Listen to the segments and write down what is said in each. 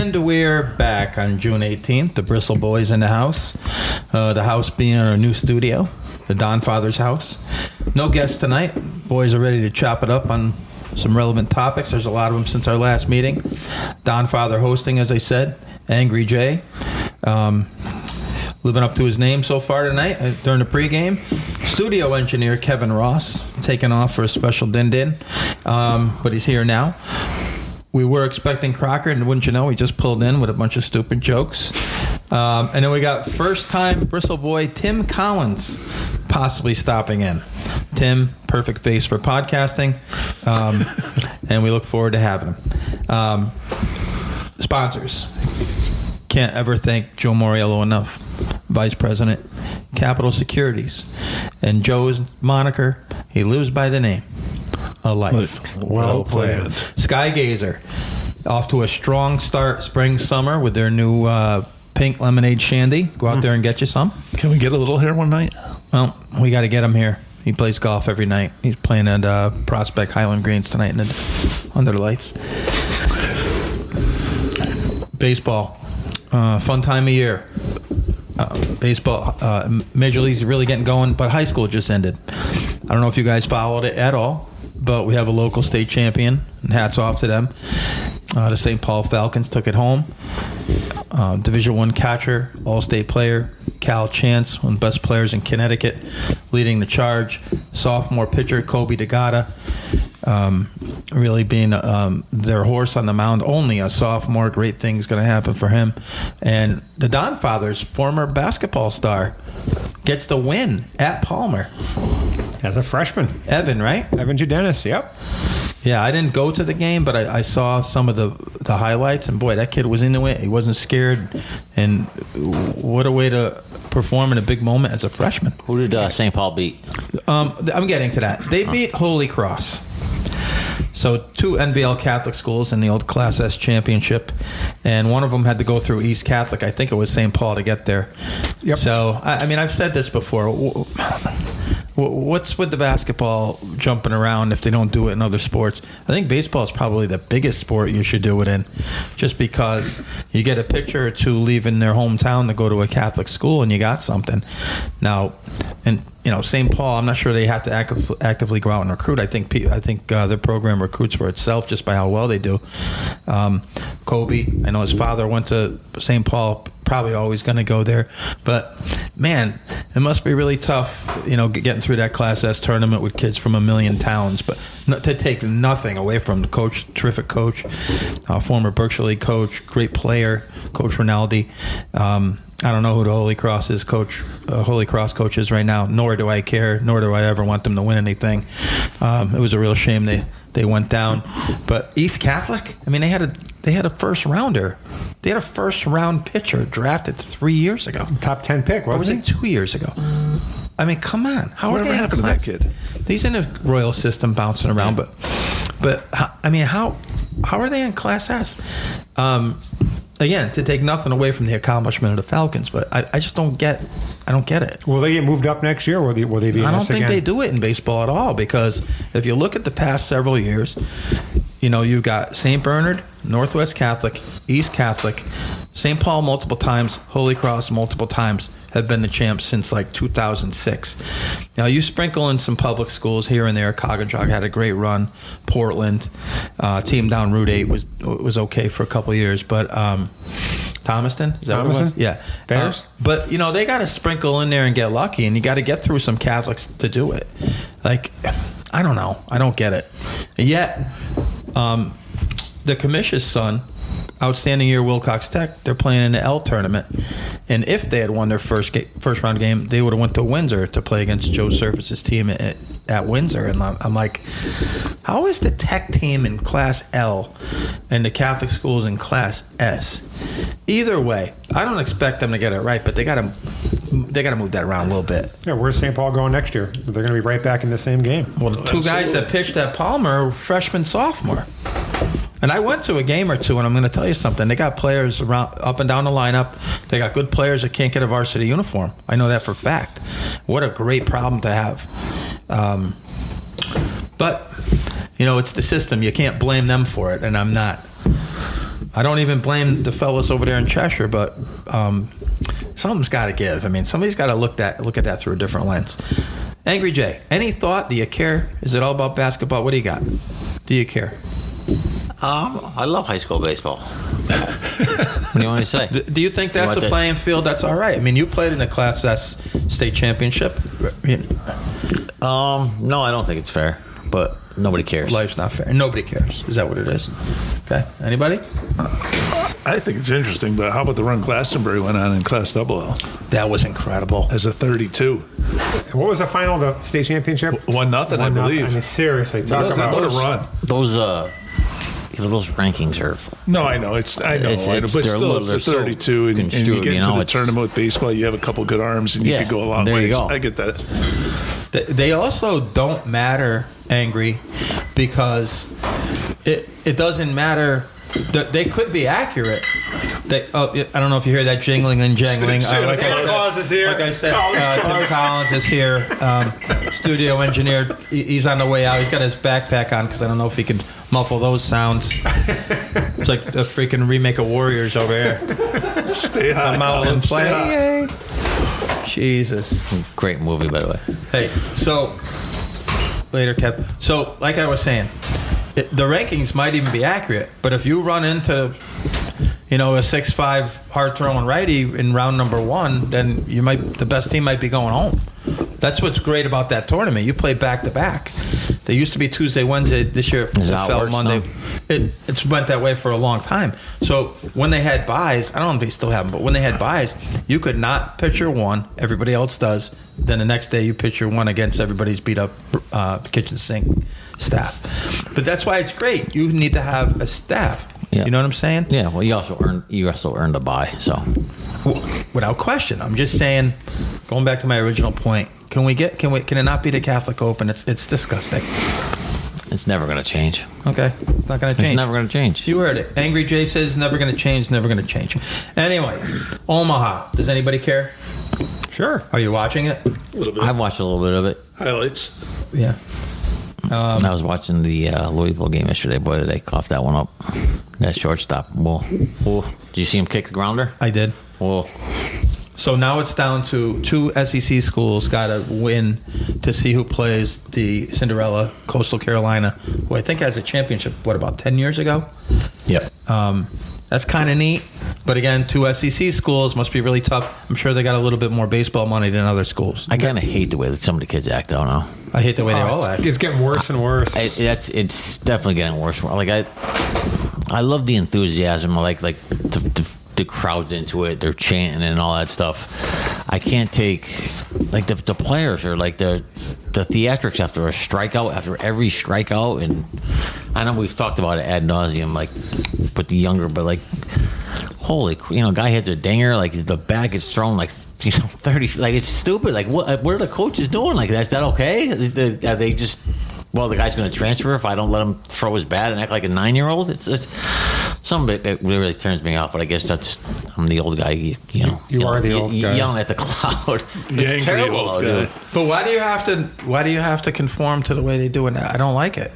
And we're back on June 18th. The Bristol Boys in the house. The house being our new studio, the Don Father's house. No guests tonight. Boys are ready to chop it up on some relevant topics. There's a lot of them since our last meeting. Don Father hosting, as I said. Angry Jay. Living up to his name so far tonight during the pregame. Studio engineer Kevin Ross taking off for a special din-din. But he's here now. We were expecting Crocker, and wouldn't you know, he just pulled in with a bunch of stupid jokes. And then we got first-time Bristol boy Tim Collins possibly stopping in. Tim, perfect face for podcasting, and we look forward to having him. Sponsors. Can't ever thank Joe Moriello enough. Vice President, Capital Securities. And Joe's moniker, he lives by the name. A life. Well planned. Skygazer, off to a strong start spring, summer with their new pink lemonade shandy. Go out there and get you some. Can we get a little here one night? Well, we got to get him here. He plays golf every night. He's playing at Prospect Highland Greens tonight under the lights. Baseball. Fun time of year. Baseball, Major League's really getting going, but high school just ended. I don't know if you guys followed it at all, but we have a local state champion, and hats off to them. The St. Paul Falcons took it home. Division I catcher, all-state player, Cal Chance, one of the best players in Connecticut, leading the charge. Sophomore pitcher, Kobe DeGata, really being their horse on the mound. Only a sophomore. Great things going to happen for him. And the Don Fathers, former basketball star, gets the win at Palmer. As a freshman. Evan, right? Evan Judenis, yep. Yeah, I didn't go to the game, but I saw some of the highlights, and boy, that kid was into it. He wasn't scared, and what a way to perform in a big moment as a freshman. Who did St. Paul beat? I'm getting to that. They beat Holy Cross. So 2 NVL Catholic schools in the old Class S championship, and one of them had to go through East Catholic. I think it was St. Paul to get there. Yep. So, I mean, I've said this before. What's with the basketball jumping around if they don't do it in other sports? I think baseball is probably the biggest sport you should do it in, just because you get a pitcher or two leaving their hometown to go to a Catholic school, and you got something. Now, and St. Paul, I'm not sure they have to actively go out and recruit. I think their program recruits for itself just by how well they do. Kobe, I know his father went to St. Paul. Probably always going to go there, but man, it must be really tough, getting through that Class S tournament with kids from a million towns. But to take nothing away from the coach, terrific coach, former Berkshire League coach, great player, Coach Rinaldi. I don't know who the Holy Cross is, Holy Cross coach is right now. Nor do I care. Nor do I ever want them to win anything. It was a real shame they went down. But East Catholic, I mean, they had a first rounder. They had a first round pitcher drafted 3 year ago. Top 10 pick, wasn't it 2 years ago? I mean, come on. Whatever happened to that kid? He's in a royal system bouncing around, but I mean, how are they in Class S? Again, to take nothing away from the accomplishment of the Falcons, but I just don't get it. Will they get moved up next year, or will they be in I don't this think again? they do it in baseball at all, because if you look at the past several years, you've got St. Bernard, Northwest Catholic, East Catholic, St. Paul multiple times, Holy Cross multiple times, have been the champs since like 2006. Now, you sprinkle in some public schools here and there. Coggins had a great run. Portland, team down Route 8 was okay for a couple of years, but Thomaston? Is that what it was? Yeah. Bears? But, they got to sprinkle in there and get lucky, and you got to get through some Catholics to do it. Like, I don't know. I don't get it. Yet, the commission's son, outstanding year, Wilcox Tech, they're playing in the L tournament. And if they had won their first round game, they would have went to Windsor to play against Joe Surface's team at Windsor. And I'm like, how is the Tech team in Class L and the Catholic schools in Class S? Either way, I don't expect them to get it right, but they got to move that around a little bit. Yeah, where's St. Paul going next year? They're going to be right back in the same game. Well, the two guys that pitched at Palmer are freshman, sophomore. And I went to a game or two, and I'm going to tell you something. They got players around up and down the lineup. They got good players that can't get a varsity uniform. I know that for a fact. What a great problem to have. But, it's the system. You can't blame them for it, and I'm not. I don't even blame the fellas over there in Cheshire, but something's got to give. I mean, somebody's got to look at that through a different lens. Angry Jay, any thought? Do you care? Is it all about basketball? What do you got? Do you care? I love high school baseball. What do you want me to say? Do you think that's a playing field that's all right? I mean, you played in a Class S state championship. No, I don't think it's fair, but nobody cares. Life's not fair. Nobody cares. Is that what it is? Okay. Anybody? I think it's interesting, but how about the run Glastonbury went on in Class Double That was incredible. as a 32? What was the final of the state championship? 1-0, I believe. I mean, seriously, talk about What a run. Those rankings are. No, I know. But they're still, it's a 32, and you construed, get into the it's- tournament with baseball, you have a couple good arms, and you could go a long there you ways. go. I get that. They also don't matter, Angry, because it doesn't matter. They could be accurate. I don't know if you hear that jingling and jangling. Like I said, Tim Collins is here, studio engineer. He's on the way out. He's got his backpack on because I don't know if he can muffle those sounds. It's like the freaking remake of Warriors over here. Stay high, I'm out and Colin, stay high. play. Jesus. Great movie, by the way. Hey, so later, Kev. So, like I was saying, the rankings might even be accurate, but if you run into, a 6'5" hard throwing righty in round number 1, then the best team might be going home. That's what's great about that tournament. You play back to back. They used to be Tuesday, Wednesday. This year it fell Monday. It's went that way for a long time. So when they had buys, I don't know if they still have them, but when they had buys, you could not pitch your one. Everybody else does. Then the next day you pitch your one against everybody's beat up kitchen sink staff. But that's why it's great. You need to have a staff. Yeah. You know what I'm saying? Yeah. Well, you also earned the buy. So without question, I'm just saying. Going back to my original point, can it not be the Catholic Open? It's disgusting. it's never going to change. Okay, it's not going to change. It's never going to change. You heard it. Angry Jay says never going to change. Never going to change. Anyway, Omaha. Does anybody care? Sure. Are you watching it? A little bit. I watched a little bit of it. Highlights. Yeah. I was watching the Louisville game yesterday. Boy, did they cough that one up. That shortstop. Whoa. Did you see him kick the grounder? I did. Whoa. So now it's down to 2 SEC schools got to win to see who plays the Cinderella Coastal Carolina, who I think has a championship, about 10 years ago? Yep. That's kind of neat. But again, 2 SEC schools must be really tough. I'm sure they got a little bit more baseball money than other schools. I kind of hate the way that some of the kids act. I don't know. I hate the way they all act. It's getting worse and worse. It's definitely getting worse. Like I love the enthusiasm. I like the crowd's into it. They're chanting and all that stuff. I can't take like the players are like the theatrics after a strikeout, after every strikeout, and I know we've talked about it ad nauseum, like with the younger, but like holy, guy hits a dinger, like the bat gets thrown like 30, like it's stupid. Like what are the coaches doing? Like is that okay? Are they just? Well, the guy's going to transfer if I don't let him throw his bat and act like a 9-year-old. It's some of it really turns me off. But I guess I'm the old guy. You are the old guy yelling at the cloud. It's terrible, old dude. guy. But why do you have to conform to the way they do it? I don't like it.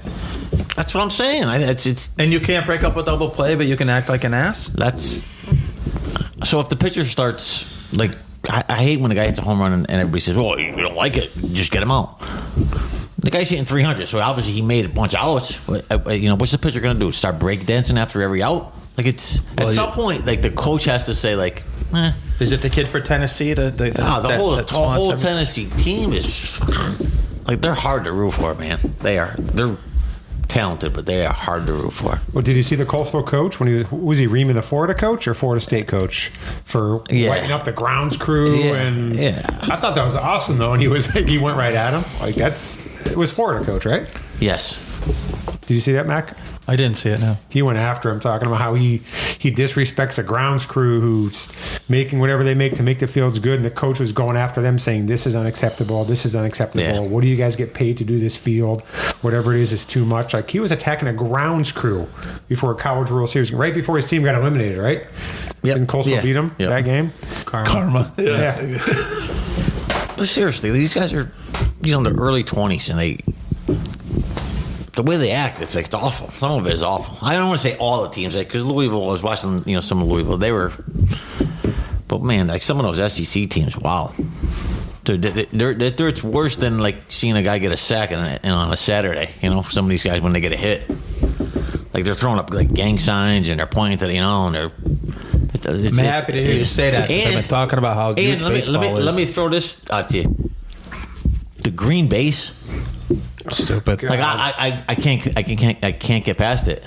That's what I'm saying. It's And you can't break up a double play, but you can act like an ass. So if the pitcher starts like I hate when the guy hits a home run and everybody says, "Well, you don't like it, just get him out." The guy's hitting 300, so obviously he made a bunch of outs. What's the pitcher going to do? Start breakdancing after every out? Like at some point, like the coach has to say, like, Is it the kid for Tennessee? The whole Tennessee team is like they're hard to root for, man. They're talented, but they are hard to root for. Well, did you see the Coastal coach when was he Reaming the Florida coach or Florida State coach for lighting up the grounds crew? Yeah. I thought that was awesome though, and he went right at him. Like it was Florida coach, right? Yes. Did you see that, Mac? I didn't see it, no. He went after him, talking about how he disrespects the grounds crew who's making whatever they make to make the fields good, and the coach was going after them saying, this is unacceptable, Yeah. what do you guys get paid to do this field, whatever it is too much. Like he was attacking a grounds crew before a College World Series, right before his team got eliminated, right? Yep. Didn't Coastal beat him that game? Karma. Yeah. But seriously, these guys are, in their early 20s, and the way they act, it's like it's awful. Some of it is awful. I don't want to say all the teams, because Louisville, I was watching, some of Louisville. They were, but man, like some of those SEC teams, wow. It's worse than like seeing a guy get a sack on a Saturday. Some of these guys when they get a hit, like they're throwing up like gang signs and they're pointing to and they're. I'm happy to hear you say that. I've been talking about how good baseball is. Let me throw this out to you. The green base, stupid. Like I can't get past it.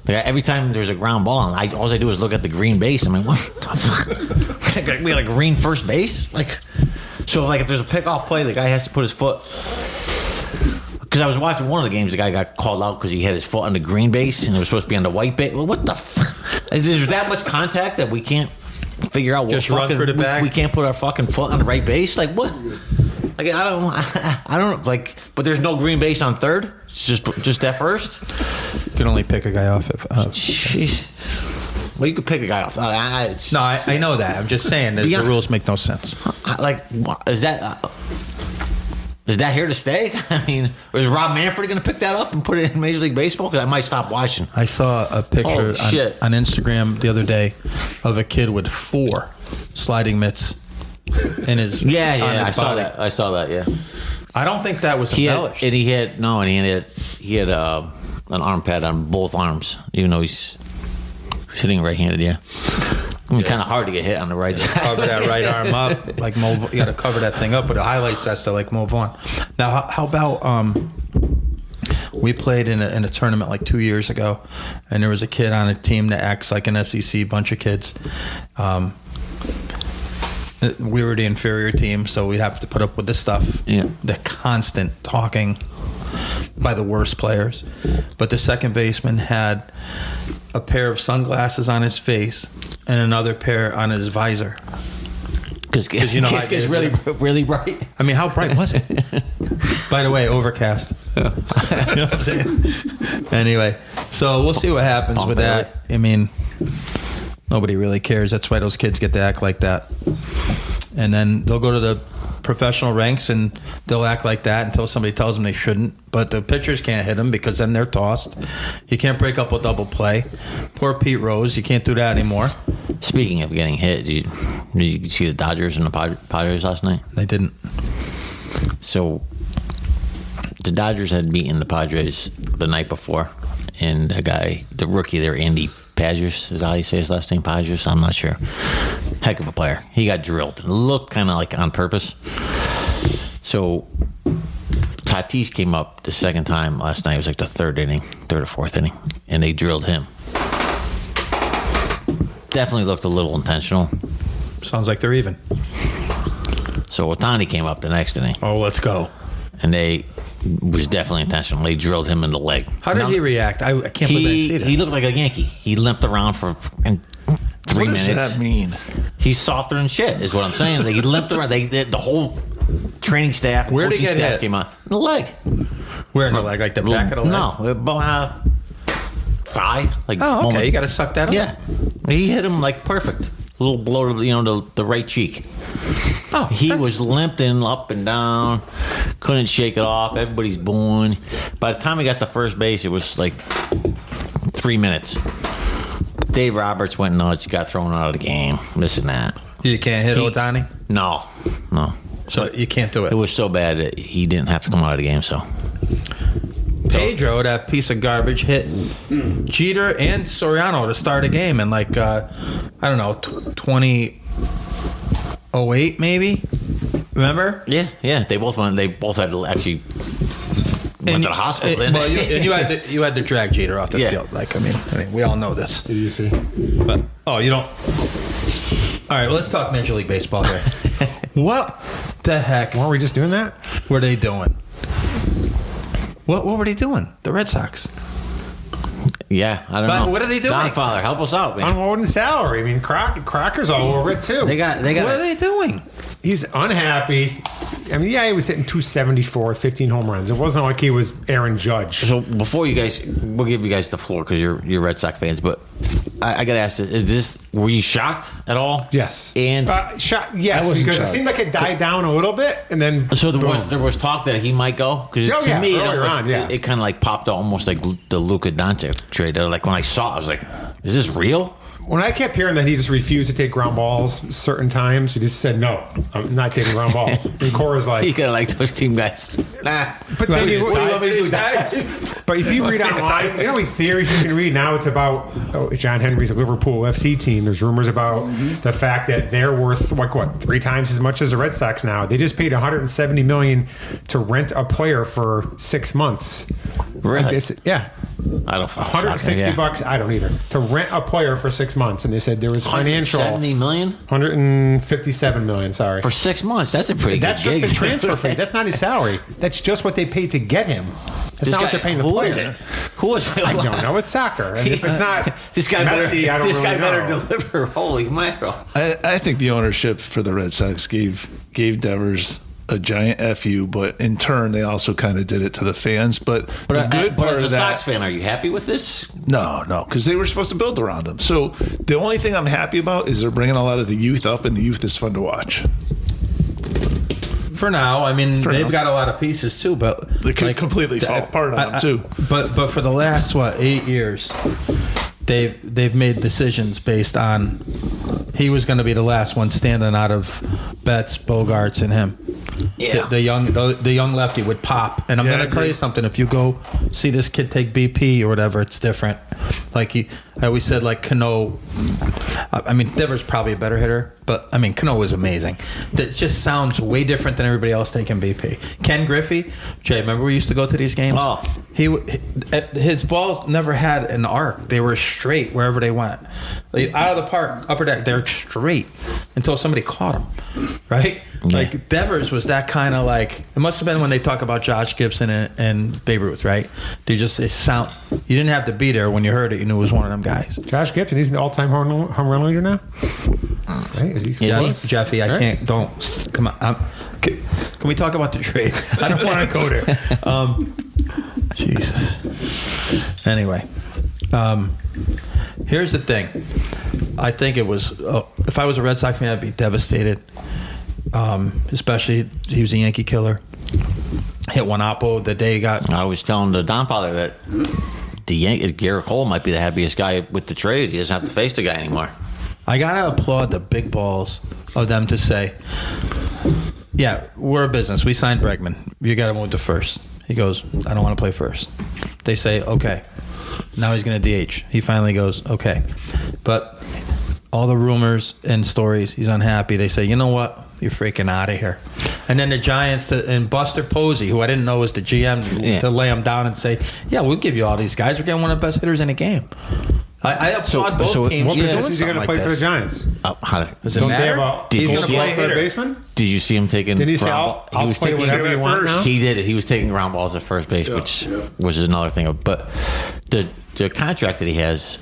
Like every time there's a ground ball, and all I do is look at the green base. I mean, what the fuck? We got a green first base, like. So like if there's a pickoff play, the guy has to put his foot. Because I was watching one of the games, the guy got called out because he had his foot on the green base and it was supposed to be on the white base. Well, what the fuck? Is there that much contact that we can't figure out what just run through the bag? We can't put our fucking foot on the right base? Like what? Like I don't like. But there's no green base on third. It's just that first. You can only pick a guy off if. Jeez. Well, you could pick a guy off. I know that. I'm just saying that the rules make no sense. Like, is that here to stay? I mean, is Rob Manfred going to pick that up and put it in Major League Baseball? Because I might stop watching. I saw a picture on Instagram the other day of a kid with 4 sliding mitts in his I saw that. Yeah, I don't think that was embellished. He had an arm pad on both arms, even though he's hitting right-handed. Yeah. I mean, kind of hard to get hit on the right side. Cover that right arm up, like you got to cover that thing up with the highlights. That's to like move on. Now, how about we played in a tournament like 2 years ago, and there was a kid on a team that acts like an SEC bunch of kids. We were the inferior team, so we'd have to put up with this stuff. Yeah, the constant talking by the worst players. But the second baseman had a pair of sunglasses on his face and another pair on his visor. Because it's really bright. I mean, how bright was it? By the way, overcast. You know what I'm saying? Anyway, so we'll see what happens with that. I mean, nobody really cares. That's why those kids get to act like that. And then they'll go to the professional ranks and they'll act like that until somebody tells them they shouldn't. But the pitchers can't hit them because then they're tossed. You can't break up a double play. Poor Pete Rose, you can't do that anymore. Speaking of getting hit, did you see the Dodgers and the Padres last night? They didn't. So the Dodgers had beaten the Padres the night before, and the rookie there, Andy Padgers, is how you say his last name, Padgers? I'm not sure. Heck of a player. He got drilled. It looked kind of like on purpose. So Tatis came up the second time last night. It was like the third or fourth inning, and they drilled him. Definitely looked a little intentional. Sounds like they're even. So Ohtani came up the next inning. Oh, let's go. And they was definitely intentional. They drilled him in the leg. How did he react? I can't believe I see this. He looked like a Yankee. He limped around for 3 minutes. What does that mean? He's softer than shit, is what I'm saying. He limped around. The whole training staff, where did he get hit? Came out in the leg. Where in the leg? Like the back of the leg? No, thigh. Like, oh, okay. You got to suck that up. Yeah, he hit him like perfect. A little blow to the right cheek. Oh, he was limping up and down, couldn't shake it off. Everybody's booing. By the time he got to first base, it was like 3 minutes. Dave Roberts went nuts. Got thrown out of the game. This and that. You can't hit Ohtani? No. So you can't do it. It was so bad that he didn't have to come out of the game. So Pedro, that piece of garbage, hit Jeter and Soriano to start a game in like I don't know, 2008 maybe. Remember? Yeah. They both went. They both had to actually went to the hospital. Well, you had to drag Jeter off the field. Like I mean, we all know this. Did you see? But you don't. All right, well, let's talk Major League Baseball here. What the heck? Weren't we just doing that? Were they doing? What were they doing? The Red Sox. Yeah, I don't know. What are they doing? Godfather, help us out, man. Unloading salary. I mean, Crocker's all over it too. They got. What are they doing? He's unhappy. I mean, yeah, he was hitting 274, 15 home runs. It wasn't like he was Aaron Judge. So before you guys, we'll give you guys the floor because you're Red Sox fans. But I got to ask, were you shocked at all? Yes. And shocked, yes, I wasn't because shocked. it seemed like it died down a little bit, and then so boom. there was talk that he might go because to me it kind of like popped out almost like the Luka Doncic trade. Like when I saw it, I was like, is this real? When I kept hearing that he just refused to take ground balls certain times, he just said, no, I'm not taking ground balls. And Cora's like... You gotta like those team guys. Nah. But then what do you want me to do, guys? But if you read online, you know how many theories you can read now? It's about John Henry's Liverpool FC team. There's rumors about the fact that they're worth, what, 3 times as much as the Red Sox now. They just paid $170 million to rent a player for 6 months. Really? Yeah. I don't follow $160. I don't either. To rent a player for 6 months, and they said there was financial. $170 million? $157 million. Sorry. For 6 months. That's a pretty That's good just gig. the transfer fee. That's not his salary. That's just what they paid to get him. That's not what they're paying the who player. is it? Who is it? I don't know. It's soccer. And if it's not This guy Messi, better. I don't This guy really better know. deliver. Holy mackerel! I think the ownership for the Red Sox gave Devers a giant FU, but in turn they also kind of did it to the fans. But the good part as a of that, Sox fan, are you happy with this? no, because they were supposed to build around him. So the only thing I'm happy about is they're bringing a lot of the youth up, and the youth is fun to watch. For now, I mean, they've now. got a lot of pieces too, but They could completely fall apart on them too. But for the last 8 years, they've made decisions based on he was going to be the last one standing out of Betts, Bogarts, and him. Yeah. The young lefty would pop, and I'm Yeah, going I to tell agree. you something. If you go see this kid take BP or whatever, it's different. Like I always said, like Cano. I mean, Devers probably a better hitter, but I mean, Cano was amazing. That just sounds way different than everybody else taking BP. Ken Griffey, Jay, remember we used to go to these games? Oh. His balls never had an arc. They were straight wherever they went. Like, out of the park, upper deck, they're straight until somebody caught them, right? Yeah. Like Devers was that kind of like. It must have been when they talk about Josh Gibson and Babe Ruth, right? They just sound. You didn't have to be there when you heard it. You knew it was one of them guys. Josh Gibson, he's an all-time home run leader now. Right? Is he Yeah, close? Jeffy, I Right? can't. Don't come on. Can we talk about the trade? I don't want to go there. Jesus. Anyway, here's the thing. I think it was. If I was a Red Sox fan, I'd be devastated. Especially he was a Yankee killer. Hit one oppo the day he got. I was telling the Donfather that Garrett Cole might be the happiest guy with the trade. He doesn't have to face the guy anymore. I gotta applaud the big balls of them to say, yeah, we're a business. We signed Bregman. You got to move to first. He goes, I don't want to play first. They say, okay. Now he's going to DH. He finally goes, okay. But all the rumors and stories, he's unhappy. They say, you know what? You're freaking out of here. And then the Giants and Buster Posey, who I didn't know was the GM, to lay him down and say, yeah, we'll give you all these guys. We're getting one of the best hitters in the game. I applaud both teams. What for position doing is he going to something play like for the this. Giants? Does it Don't they matter? have a Did he's you going to see play him? third baseman? Did you see him taking? Did he say, ground I'll ball? He was play taking whatever you want now? He did it. He was taking ground balls at first base, which was another thing. But the contract that he has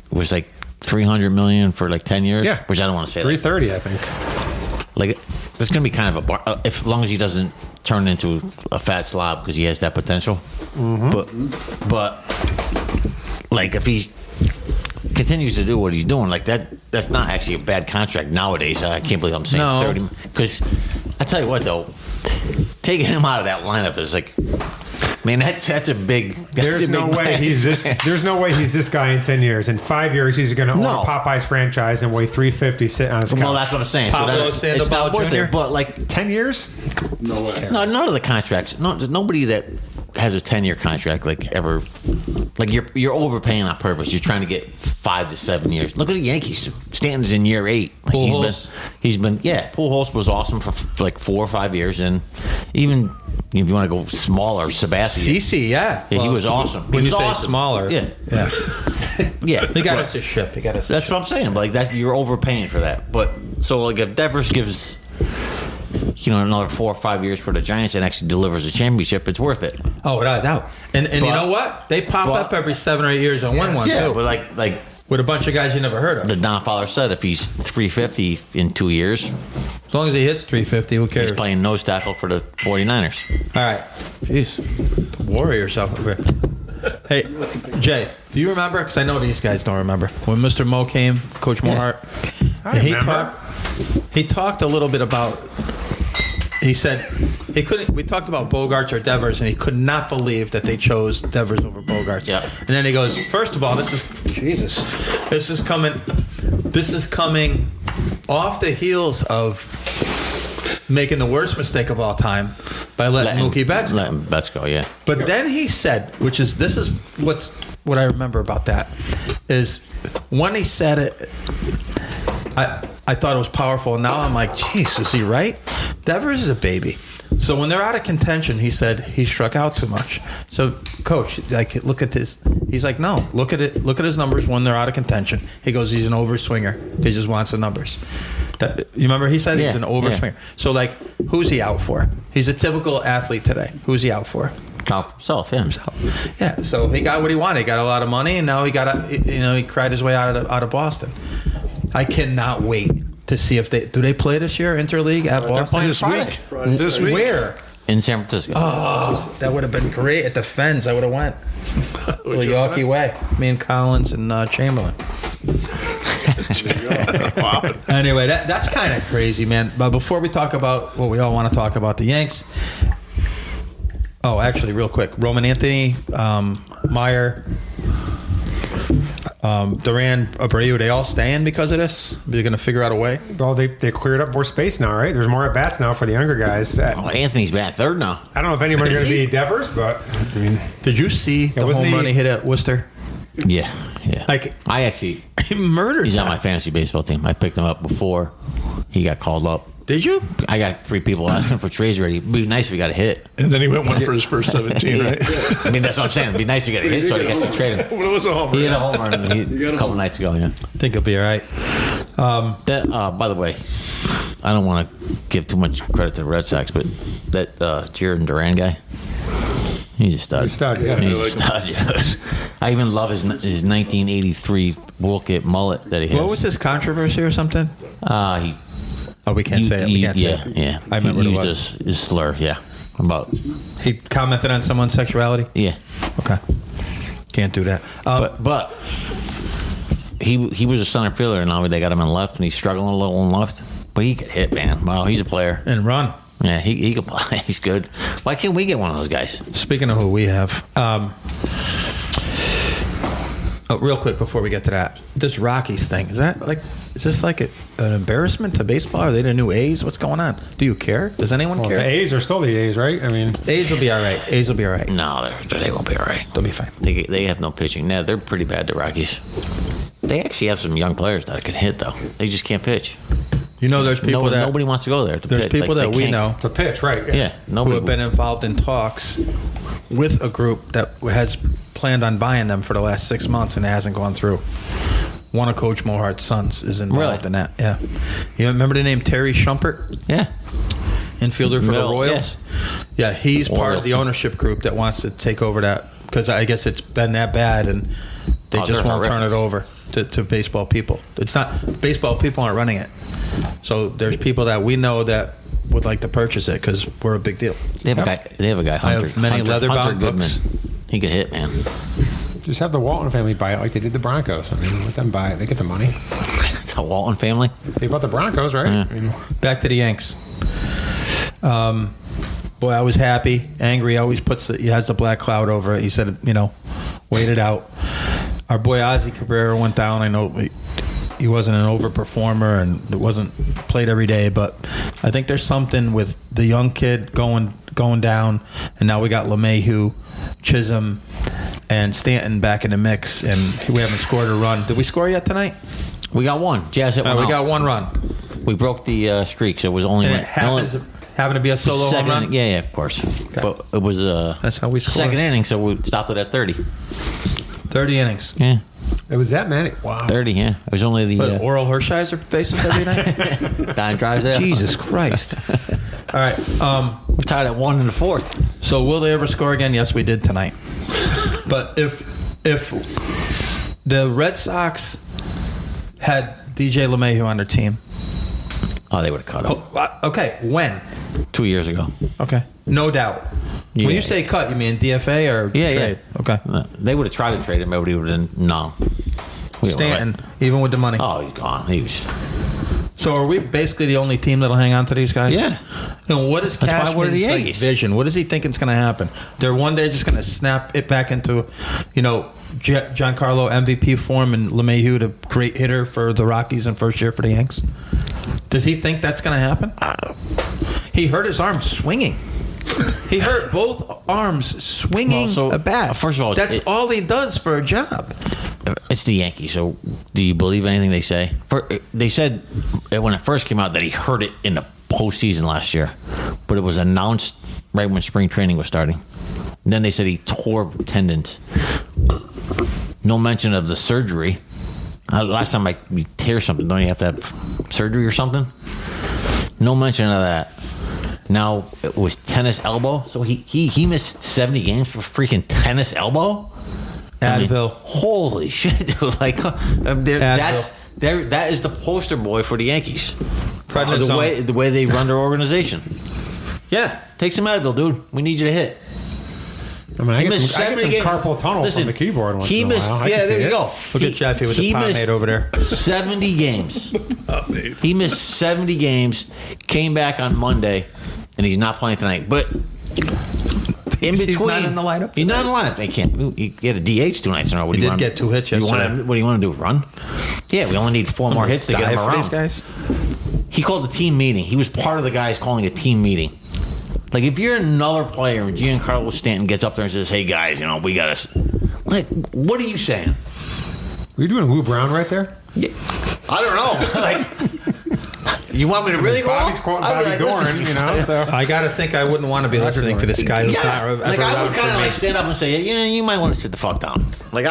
was like $300 million for like 10 years. Yeah. Which I don't want to say. Like, 330, I think. like there's going to be kind of a bar, as long as he doesn't turn into a fat slob because he has that potential. Mm-hmm. But like if he continues to do what he's doing, like that's not actually a bad contract nowadays. I can't believe I'm saying No. 30 because I tell you what though, taking him out of that lineup is like, man, that's a big. There's no way he's this. There's no way he's this guy in 10 years. In 5 years, he's going to own No. Popeyes franchise and weigh 350 sitting on his couch. Well, that's what I'm saying. Pablo So it's not Sandoval worth Jr.? it. But like, 10 years? No way. no, none of the contracts. No, there's nobody that has a 10-year contract like ever. Like you're overpaying on purpose. You're trying to get 5 to 7 years. Look at the Yankees. Stanton's in year 8. Like he's been Pujols was awesome for like 4 or 5 years, and even if you want to go smaller, Sabathia. CC, yeah. Yeah, he was awesome. When He you was say awesome. smaller, Yeah. Yeah, He got Right. us a ship. He got us. That's what I'm saying. But like that, you're overpaying for that. But so like if Devers gives, another 4 or 5 years for the Giants and actually delivers a championship, it's worth it. Oh, without a doubt. And you But- know what? They pop up every 7 or 8 years and win one Yeah, too. but like with a bunch of guys you never heard of. The Don Fowler said if he's 350 in 2 years, As long as he hits 350, who cares? he's playing nose tackle for the 49ers. All right. Jeez. Warriors up over here. Hey, Jay, do you remember? Because I know these guys don't remember. When Mr. Mo came, Coach Mohart, he talked a little bit about, he said he couldn't, we talked about Bogarts or Devers, and he could not believe that they chose Devers over Bogarts. Yeah. And then he goes, first of all, this is coming off the heels of making the worst mistake of all time by letting Mookie Betts go. Letting Betts go, yeah. But then he said, this is what I remember about that, is when he said it, I thought it was powerful. And now I'm like, geez, is he right? Devers is a baby. So when they're out of contention, he said he struck out too much. So, Coach, like, look at this. He's like, no, look at it. Look at his numbers when they're out of contention. He goes, he's an overswinger. He just wants the numbers. You remember he said he's an overswinger. Yeah. So, like, who's he out for? He's a typical athlete today. Who's he out for? Out himself, yeah. Yeah. So he got what he wanted. He got a lot of money, and now he cried his way out of Boston. I cannot wait to see if they play this year interleague at Boston. They're playing This week. This week. Where? In San Francisco. Oh, that would have been great at the Fens. I would have went. Little Yorkie way. Me and Collins and Chamberlain. Wow. Anyway, that's kind of crazy, man. But before we talk about what we all want to talk about, the Yanks. Oh, actually, real quick, Roman Anthony, Meyer, Duran, Abreu, they all staying because of this? They're going to figure out a way? Well, they cleared up more space now, right? There's more at bats now for the younger guys. Anthony's batting third now. I don't know if anybody's going to be Devers, but I mean, did you see the home run he hit at Worcester? Yeah. Like, I actually, he murdered. he's on my fantasy baseball team. I picked him up before he got called up. Did you? I got 3 people asking for trades already. It'd be nice if we got a hit. And then he went 1 for his first 17, right? I mean, that's what I'm saying. It'd be nice if we got a hit so I guess to trade him. But it was a home run. He hit a home run a couple nights ago, yeah. I think he'll be all right. By the way, I don't want to give too much credit to the Red Sox, but that Jared Duran guy, he's a stud. He's a stud, yeah. He's a stud, yeah. I even love his 1983 Woolkit mullet that he has. What was his controversy or something? We can't say it. We can't say it. Yeah. I remember he what it used his slur, yeah. About he commented on someone's sexuality? Yeah. Okay. Can't do that. But he was a center fielder, and now they got him in left, and he's struggling a little in left. But he could hit, man. Wow, he's a player. And run. Yeah, he could play. He's good. Why can't we get one of those guys? Speaking of who we have, real quick before we get to that, this Rockies thing, is this like an embarrassment to baseball? Are they the new A's? What's going on? Do you care? Does anyone care? the A's are still the A's, right? I mean, A's will be all right. A's will be all right. No, they won't be all right. They'll be fine. They have no pitching. No, they're pretty bad, the Rockies. They actually have some young players that can hit, though. They just can't pitch. You know, there's people nobody wants to go there to there's pitch. people that we know to pitch, right? Yeah, who have been involved in talks with a group that has planned on buying them for the last 6 months, and it hasn't gone through. One of Coach Mohart's sons is involved in that. Yeah. You remember the name Terry Shumpert? Yeah. Infielder for the Royals? Yeah, he's part of the ownership group that wants to take over that, because I guess it's been that bad, and they just won't turn it over to baseball people. It's not, baseball people aren't running it. So there's people that we know that would like to purchase it because we're a big deal. They have a guy. I have many leather-bound books. He could hit, man. Just have the Walton family buy it like they did the Broncos. I mean, let them buy it. They get the money. The Walton family. They bought the Broncos, right? Yeah. I mean, back to the Yanks. Boy, I was happy. Angry always he has the black cloud over it. He said, wait it out. Our boy Ozzie Cabrera went down. I know he wasn't an overperformer and it wasn't played every day, but I think there's something with the young kid going down, and now we got LeMahieu, Chisholm, and Stanton back in the mix, and we haven't scored a run. Did we score yet tonight? We got one. Jazz hit one We out. got one run. We broke the streak, so it was only... And it happened to be a solo home run? Yeah, of course. Okay. But it was that's how we scored. Second inning, so we stopped it at 30. 30 innings. Yeah. it was that many. Wow. 30, yeah. It was only the... But Oral Hershiser faces every night? Dime drives there. Jesus Christ. All right. We're tied at 1 in the fourth. So will they ever score again? Yes, we did tonight. But if The Red Sox had DJ LeMahieu on their team. Oh, they would have cut him Okay, when? 2 years ago. Okay, no doubt. Yeah. When you say cut, you mean DFA or trade? Okay. They would have tried to trade him, but he would have no. Stanton, even with the money. Oh, he's gone. He was. So are we basically the only team that'll hang on to these guys? Yeah. And what is That's why we're the Cashman's Yankees. vision? What does he think is going to happen? They're one day just going to snap it back into, Giancarlo MVP form and LeMahieu, the great hitter for the Rockies and first year for the Yanks. Does he think that's going to happen? He hurt his arm swinging. He hurt both arms swinging a bat. First of all, that's all he does for a job. It's the Yankees, so do you believe anything they say? They said when it first came out that he hurt it in the postseason last year, but it was announced right when spring training was starting. And then they said he tore tendons. No mention of the surgery. Last time you tear something, don't you have to have surgery or something? No mention of that. Now it was tennis elbow, so he missed 70 games for freaking tennis elbow. Advil. Holy shit! Like that is the poster boy for the Yankees. The way they run their organization. Yeah, take some Advil, dude. We need you to hit. I mean, I get some carpal tunnel from the keyboard once in a while. There you go. Look at Jeffy with the pomade over there. 70 games. He missed 70 games, came back on Monday, and he's not playing tonight. But in between, he's not in the lineup. He's not in the lineup. They can't. He had a DH 2 nights in a row. He did get 2 hits yesterday. What do you want to do? Run? Yeah, we only need 4 more hits to get him around. These guys? He called the team meeting. He was part of the guys calling a team meeting. Like, if you're another player and Giancarlo Stanton gets up there and says, "Hey guys, we got to," like, what are you saying? Were you doing Lou Brown right there? Yeah. I don't know. Like, you want me to really go Bobby's off? quoting Bobby Dorn, so. I got to think I wouldn't want to be listening to this guy who's not ever like, I would for kind of me. like stand up and say, you might want to sit the fuck down. Like,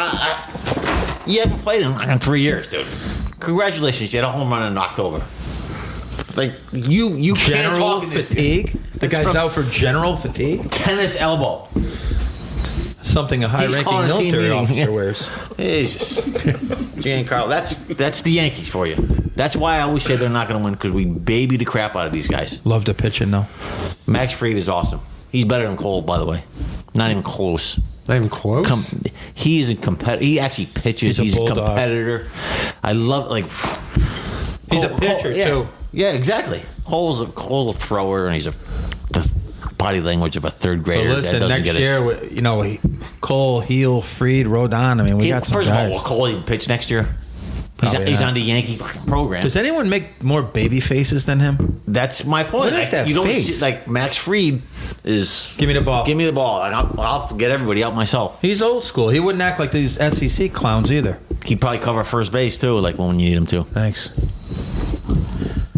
you haven't played in 3 years, dude. Congratulations, you had a home run in October. Like, you can't General talk in this- fatigue? The guy's out for general fatigue? Tennis elbow. Something a high-ranking calling a team military meeting. officer wears. Jesus. Giancarlo, that's the Yankees for you. That's why I always say they're not going to win, because we baby the crap out of these guys. Love to pitch in, though. Max Fried is awesome. He's better than Cole, by the way. Not even close. Not even close? He is a competitor. He actually pitches. He's a competitor. I love, like... He's a pitcher, too. Yeah, exactly. Cole's a thrower, and he's the body language of a third grader. But listen, that doesn't next get year, Cole, Heel, Fried, Rodon. I mean, we got some First guys. of all, will Cole even pitch next year? He's on the Yankee fucking program. Does anyone make more baby faces than him? That's my point. What is that you don't face? see, like, Max Fried is... Give me the ball. Give me the ball, and I'll get everybody out myself. He's old school. He wouldn't act like these SEC clowns either. He'd probably cover first base, too, like when you need him to. Thanks.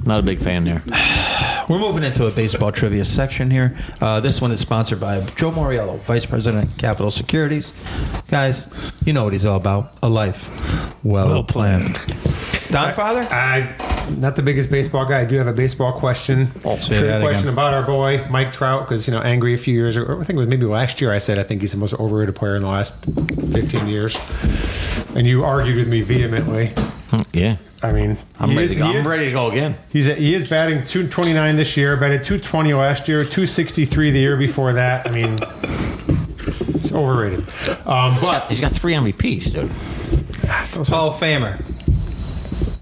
Not a big fan there. We're moving into a baseball trivia section here. This one is sponsored by Joe Moriello, Vice President of Capital Securities. Guys, you know what he's all about. A life well planned. Don Father? Not the biggest baseball guy. I do have a baseball question. Trivia question about our boy, Mike Trout, because, angry a few years ago. I think it was maybe last year I said I think he's the most overrated player in the last 15 years. And you argued with me vehemently. Yeah. I mean, I'm ready to go again. He is batting 229 this year, batted 220 last year, 263 the year before that. I mean, it's overrated. But He's got 3 MVPs, dude. Hall of Famer.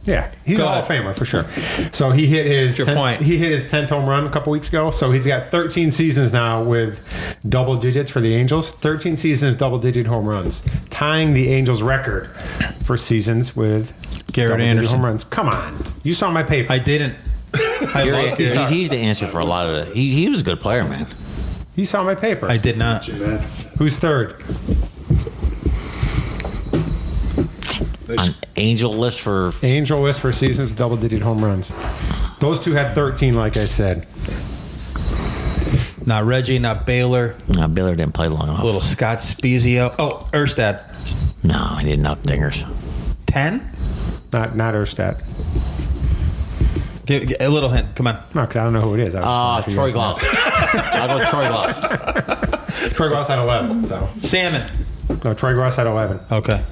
Yeah, he's a Hall of Famer for sure. So he hit his Your point. He hit his 10th home run a couple weeks ago. So he's got 13 seasons now with double digits for the Angels. 13 seasons, double-digit home runs, tying the Angels' record for seasons with Garrett Anderson. home runs. Come on, you saw my paper. I didn't. He's the answer for a lot of it. He was a good player, man. You saw my paper. I did not. Who's third? On Angel list for seasons, double-digit home runs. Those two had 13, like I said. Not Reggie, not Baylor. No, Baylor didn't play long enough. A little Scott Spezio. Oh, Erstad. No, he did enough dingers. 10? Not Erstad. Give a little hint. Come on. No, because I don't know who it is. Troy Glaus. I'll go Troy Glaus. Troy Glaus had 11. So Salmon. no, Troy Glaus had 11. Okay.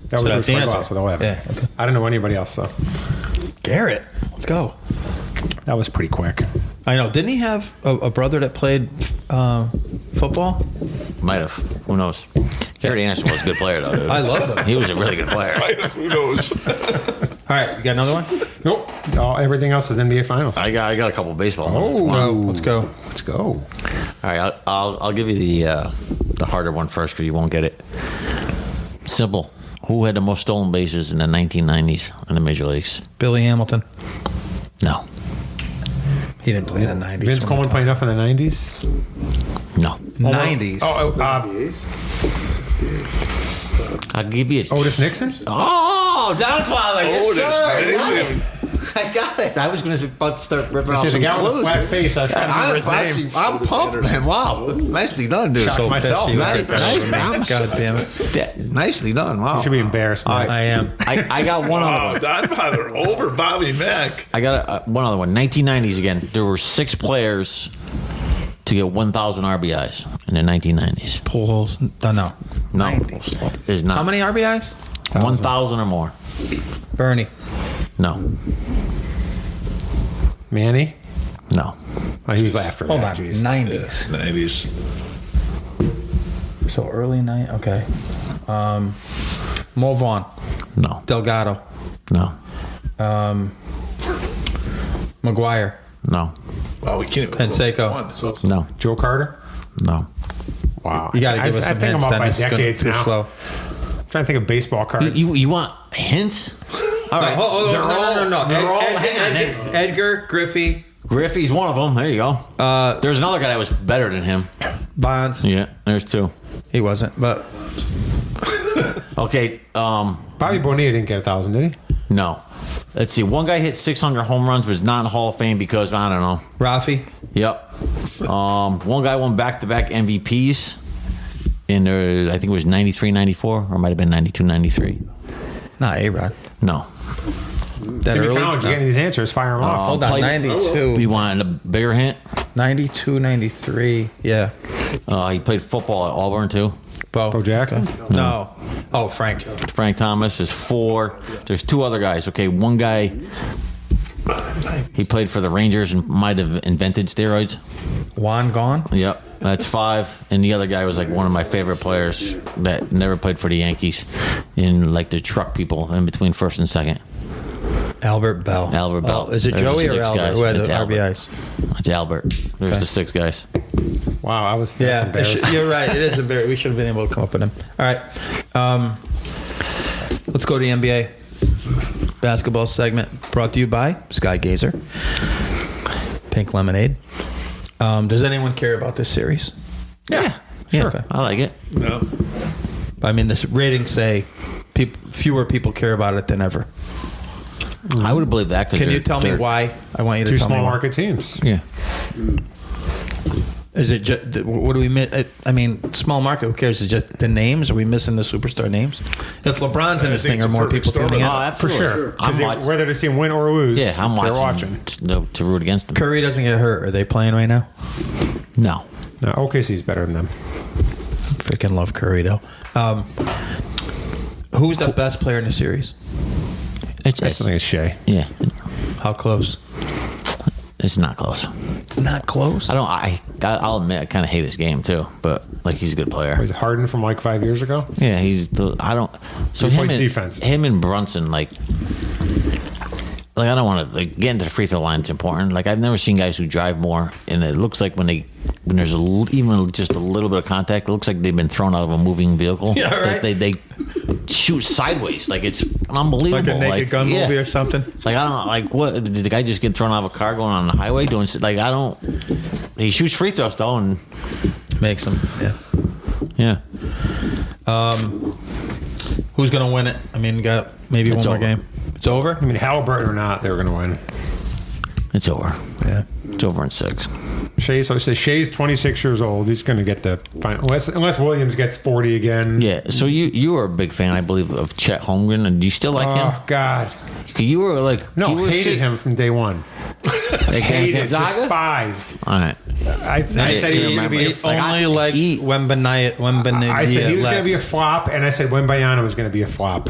That was So Bruce that's the Boys answer. with 11. Yeah, okay. I don't know anybody else, though. Garrett. Let's go. That was pretty quick. I know. Didn't he have a brother that played football? Might have. Who knows? Garrett Anderson was a good player, though. Dude. I loved him. He was a really good player. Who knows? All right, you got another one? Nope. Everything else is NBA Finals. I got a couple of baseball. Oh, let's go. Let's go. All right, I'll give you the harder one first because you won't get it. Simple. Who had the most stolen bases in the 1990s in the major leagues? Billy Hamilton. No. He didn't play in the 90s. Vince Coleman played enough in the 90s? No. 90s. I'll give you Otis Nixon? Oh, Downfather. Yes, Otis sir. Nixon. I got it. I was going to about to start ripping off See, the some guy with the clues. flat face, I was trying to remember his name. I'm pumped, man. Wow. Nicely done, dude. Shocked myself. God damn it. Nicely done. Wow. You should be embarrassed, man. I am. I got one other Oh, one. Don Father over Bobby Mack. I got one other one. 1990s again. There were 6 players to get 1,000 RBIs in the 1990s. Pujols. No. No, 90s. there's not. How many RBIs? 1,000 or more. Bernie. No, Manny? no. Oh, he was after Hold that. on. Jeez. 90s. 90s. So early night. Okay. Mo Vaughn. No, Delgado. no, McGuire. no, Wow, we can't. Canseco. no, Joe Carter? no. Wow. You got to give us some I think hints. I'm up Then by it's gonna be decades too now. slow. I'm trying to think of baseball cards. You want hints? All right. No. They're all. Hang on. Edgar, Griffey, Griffey's one of them. There you go. There's another guy that was better than him. Bonds. Yeah, there's 2. He wasn't, but Okay. Bobby Bonilla didn't get 1,000, did he? No. Let's see. One guy hit 600 home runs, but is not in the Hall of Fame because I don't know. Rafi. Yep. One guy won back-to-back MVPs in I think it was 93, 94, or it might have been 92, 93. Not A-Rod. No. That Jimmy early? Collins, you're No. getting these answers. Fire them off. Hold on. Played- 92. You wanted a bigger hint? 92, 93. Yeah. He played football at Auburn, too. Bo Jackson? No. Oh, Frank. Frank Thomas is 4. There's 2 other guys. Okay, one guy, he played for the Rangers and might have invented steroids. Juan gone? Yep, that's 5. And the other guy was like one of my favorite players that never played for the Yankees in like the truck people in between first and second. Albert Bell. Albert Bell. Oh, is it There's Joey the or 6 Albert? guys. Who had It's the Albert. RBIs? It's Albert. There's Okay. the 6 guys. Wow, that's Yeah, embarrassing. you're right. It is embarrassing. We should have been able to come up with him. All right. Let's go to the NBA basketball segment brought to you by Sky Gazer. Pink Lemonade. Does anyone care about this series? Yeah, Yeah, sure. okay. I like it. No. I mean, the ratings say fewer people care about it than ever. I would believe that. Can you tell me why? I want you to 2 tell me small why. market teams. Yeah. Is it just, what do we miss? I mean, small market, who cares? Is it just the names? Are we missing the superstar names? If LeBron's in I this think thing, it's are a more perfect people storm. tuning in? Oh, For absolutely. sure. I'm 'Cause watching. whether to see him win or lose, Yeah, I'm watching. they're watching. To root against them. Curry doesn't get hurt. Are they playing right now? No. No, OKC's better than them. Freaking love Curry, though. Who's the best player in the series? I still think it's Shea. Yeah. How close? It's not close. It's not close. I'll admit I kind of hate this game too, but like he's a good player. Was it Harden from like 5 years ago? Yeah, So He him plays and, defense. Him and Brunson, like I don't want to get into the free throw line. It's important. Like I've never seen guys who drive more, and it looks like when there's even just a little bit of contact, it looks like they've been thrown out of a moving vehicle. Yeah, right. They shoot sideways, like it's unbelievable. Like a Naked Gun yeah. movie or something? Like I don't like what did the guy just get thrown out of a car going on the highway doing? Like I don't. He shoots free throws though, and Makes them. Yeah. yeah. Who's going to win it? I mean, got maybe It's one more over. game. It's over? I mean, Halliburton or not, they were going to win. It's over. Yeah. It's over in 6. Shea's 26 years old. He's going to get the final, unless Williams gets 40 again. Yeah. So you were a big fan, I believe, of Chet Holmgren, and do you still like him? Oh God, You were like no, you were hated him from day one. Hated, despised. All right. I said he was going to be. He only likes Wembanyama. I said he was going to be a flop, and I said Wembanyama was going to be a flop.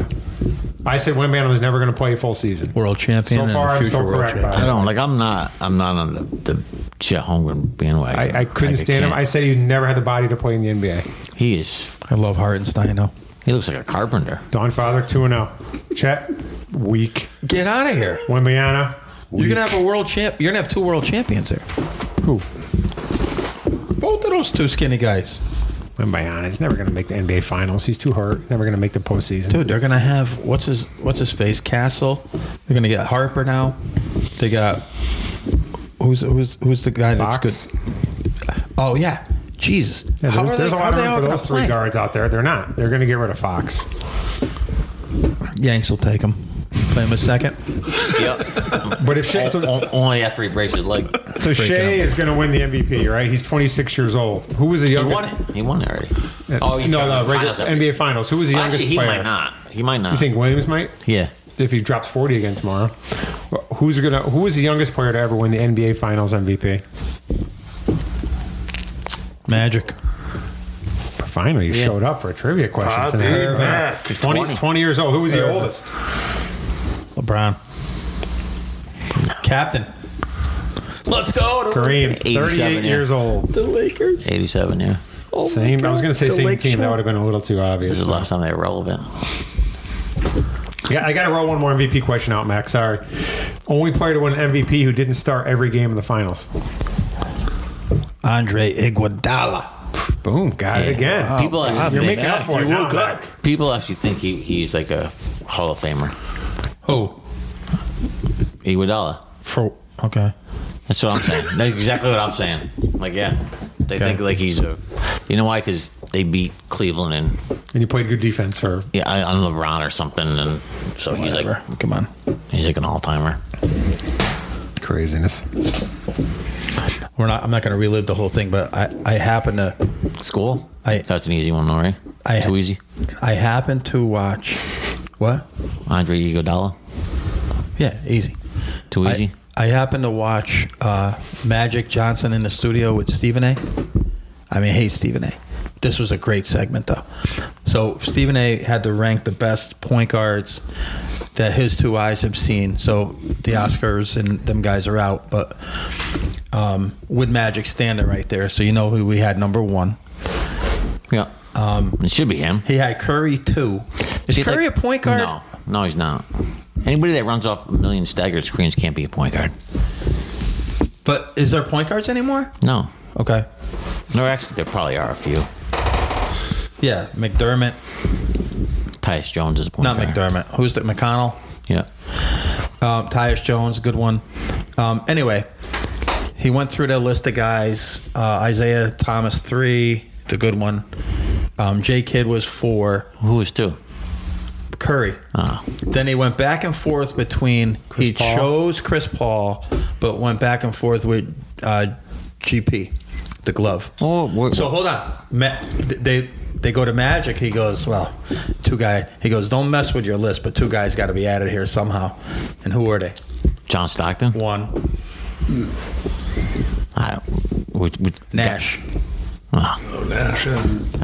I said Wembanyama was never going to play a full season. World champion. So far, and I'm future still world correct. champion. I don't like. I'm not on the Chet Holmgren bandwagon. I couldn't stand him. can't. I said he never had the body to play in the NBA. He is. I love Hartenstein though. He looks like a carpenter. Don Father 2-0. Chet weak. Get out of here. Wembanyama. You're gonna have a world champ. You're gonna have 2 world champions there. Who? Both of those 2 skinny guys. Wembanyama. He's never going to make the NBA Finals. He's too hurt. Never going to make the postseason. Dude, they're gonna have what's his face? Castle. They're gonna get Harper now. They got who's the guy that's Fox? good? Oh yeah, Jesus. Yeah, there's a lot of room for those 3 guards. guards out there. They're not. They're going to get rid of Fox. Yanks will take him. Play him a second. Yep. But if Shea, Only after he breaks his leg. so Shea is going to win the MVP, right? He's 26 years old. Who was the He youngest? won it. He won it already. No, regular Finals NBA Finals. Who was the youngest Actually, he player? might not. He might not. You think Williams might? Yeah. If he drops 40 again tomorrow. Who is the youngest player to ever win the NBA Finals MVP? Magic. Finally, you showed up for a trivia question Bobby tonight. Mack. 20 years old. Who was the oldest? LeBron. Captain. Let's go. Kareem, 87, 38 yeah. years old. The Lakers. 87, yeah. Oh Same. I was going to say The same Lake team. Show. That would have been a little too This obvious. is the last time they were relevant. Yeah, I got to roll one more MVP question out, Max. Sorry. Only player to win MVP who didn't start every game in the finals. Andre Iguodala. Boom. Got it again. People actually You're think, making up for it. You now, woke up. Mac. people actually think he's like a Hall of Famer. Who? Iguodala. Okay. That's what I'm saying. That's exactly what I'm saying. Like, yeah. They think like he's a... You know why? Because they beat Cleveland and... And you played good defense for... Yeah, on LeBron or something. And so he's Whatever. like... Come on. He's like an all-timer. Craziness. I'm not going to relive the whole thing, but I happen to. School? I- That's an easy one, all right? Too easy? I happen to watch. What? Andre Iguodala? Yeah, easy. Too easy? I happen to watch Magic Johnson in the studio with Stephen A. I mean, hey, Stephen A. This was a great segment, though. So Stephen A. had to rank the best point guards that his 2 eyes have seen. So the Oscars and them guys are out, but with Magic standing right there, so you know who we had number 1. Yeah. It should be him. He had Curry 2. Is See, Curry like- a point guard? No, he's not. Anybody that runs off a million staggered screens can't be a point guard. But is there point guards anymore? No. Okay. No, actually, there probably are a few. Yeah, McDermott. Tyus Jones is a point Not guard. McDermott. Who's the McConnell? Yeah. Tyus Jones, good one. Anyway, he went through the list of guys. Isaiah Thomas 3, the good one. J. Kidd was 4. Who was 2? Curry. Oh. Then he went back and forth between. He Paul? chose Chris Paul, but went back and forth with GP, the glove. Oh, So hold on. They go to Magic. He goes, well, 2 guys. He goes, don't mess with your list, but 2 guys got to be added here somehow. And who are they? John Stockton? 1, I don't. Nash. Oh, Nash.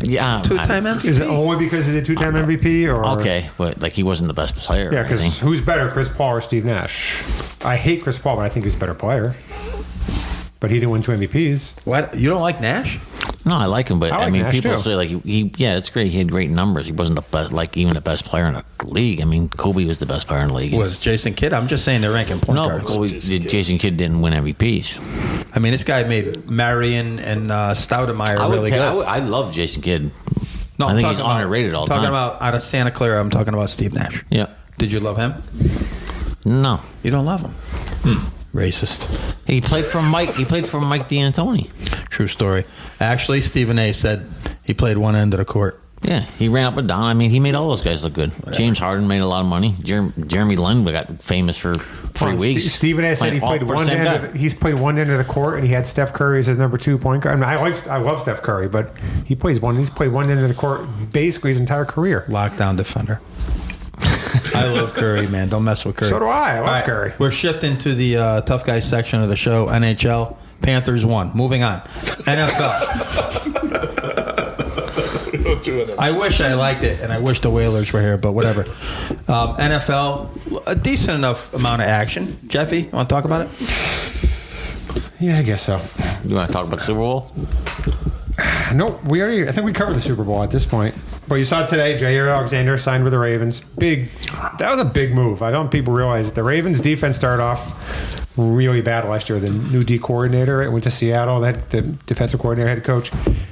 Yeah. 2-time MVP. Is it only because he's a 2-time MVP? Or Okay, but like he wasn't the best player. Yeah, or anything. because who's better, Chris Paul or Steve Nash? I hate Chris Paul, but I think he's a better player. But he didn't win 2 MVPs. What? You don't like Nash? No, I like him, but I I, like mean, Nash, people too. say like yeah, it's great. He had great numbers. He wasn't the best, like even the best player in the league. I mean, Kobe was the best player in the league. Was Jason Kidd? I'm just saying they're ranking point no, guards. Kobe, Jason Kidd didn't win MVPs. I mean, this guy made Marion and Stoudemire really good. I love Jason Kidd. No, I I'm think he's talking about- underrated all the talking time. about out of Santa Clara, I'm talking about Steve Nash. Yeah. Did you love him? No, You don't love him. Racist. he played for Mike. He played for Mike D'Antoni. True story. Actually, Stephen A. said he played one end of the court. Yeah, he ran up and down. I mean, he made all those guys look good. James Harden made a lot of money. Jeremy Lin got famous for 3 weeks. Stephen A. said he Playing played all for one the same end. guy. He's played one end of the court, and he had Steph Curry as his number 2 point guard. I mean, I love Steph Curry, but he's played one end of the court basically his entire career. Lockdown defender. I love Curry, man. Don't mess with Curry. So do I. I love All right, Curry. We're shifting to the tough guys section of the show. NHL. Panthers won. Moving on. NFL. I wish I liked it, and I wish the Whalers were here, but whatever. NFL, a decent enough amount of action. Jeffy, want to talk about it? Yeah, I guess so. You want to talk about the Super Bowl? No, I think we covered the Super Bowl at this point. But you saw today, Jair Alexander signed with the Ravens. That was a big move. I don't think people realize it. The Ravens defense started off really bad last year. The new D coordinator went to Seattle. The defensive coordinator, head coach.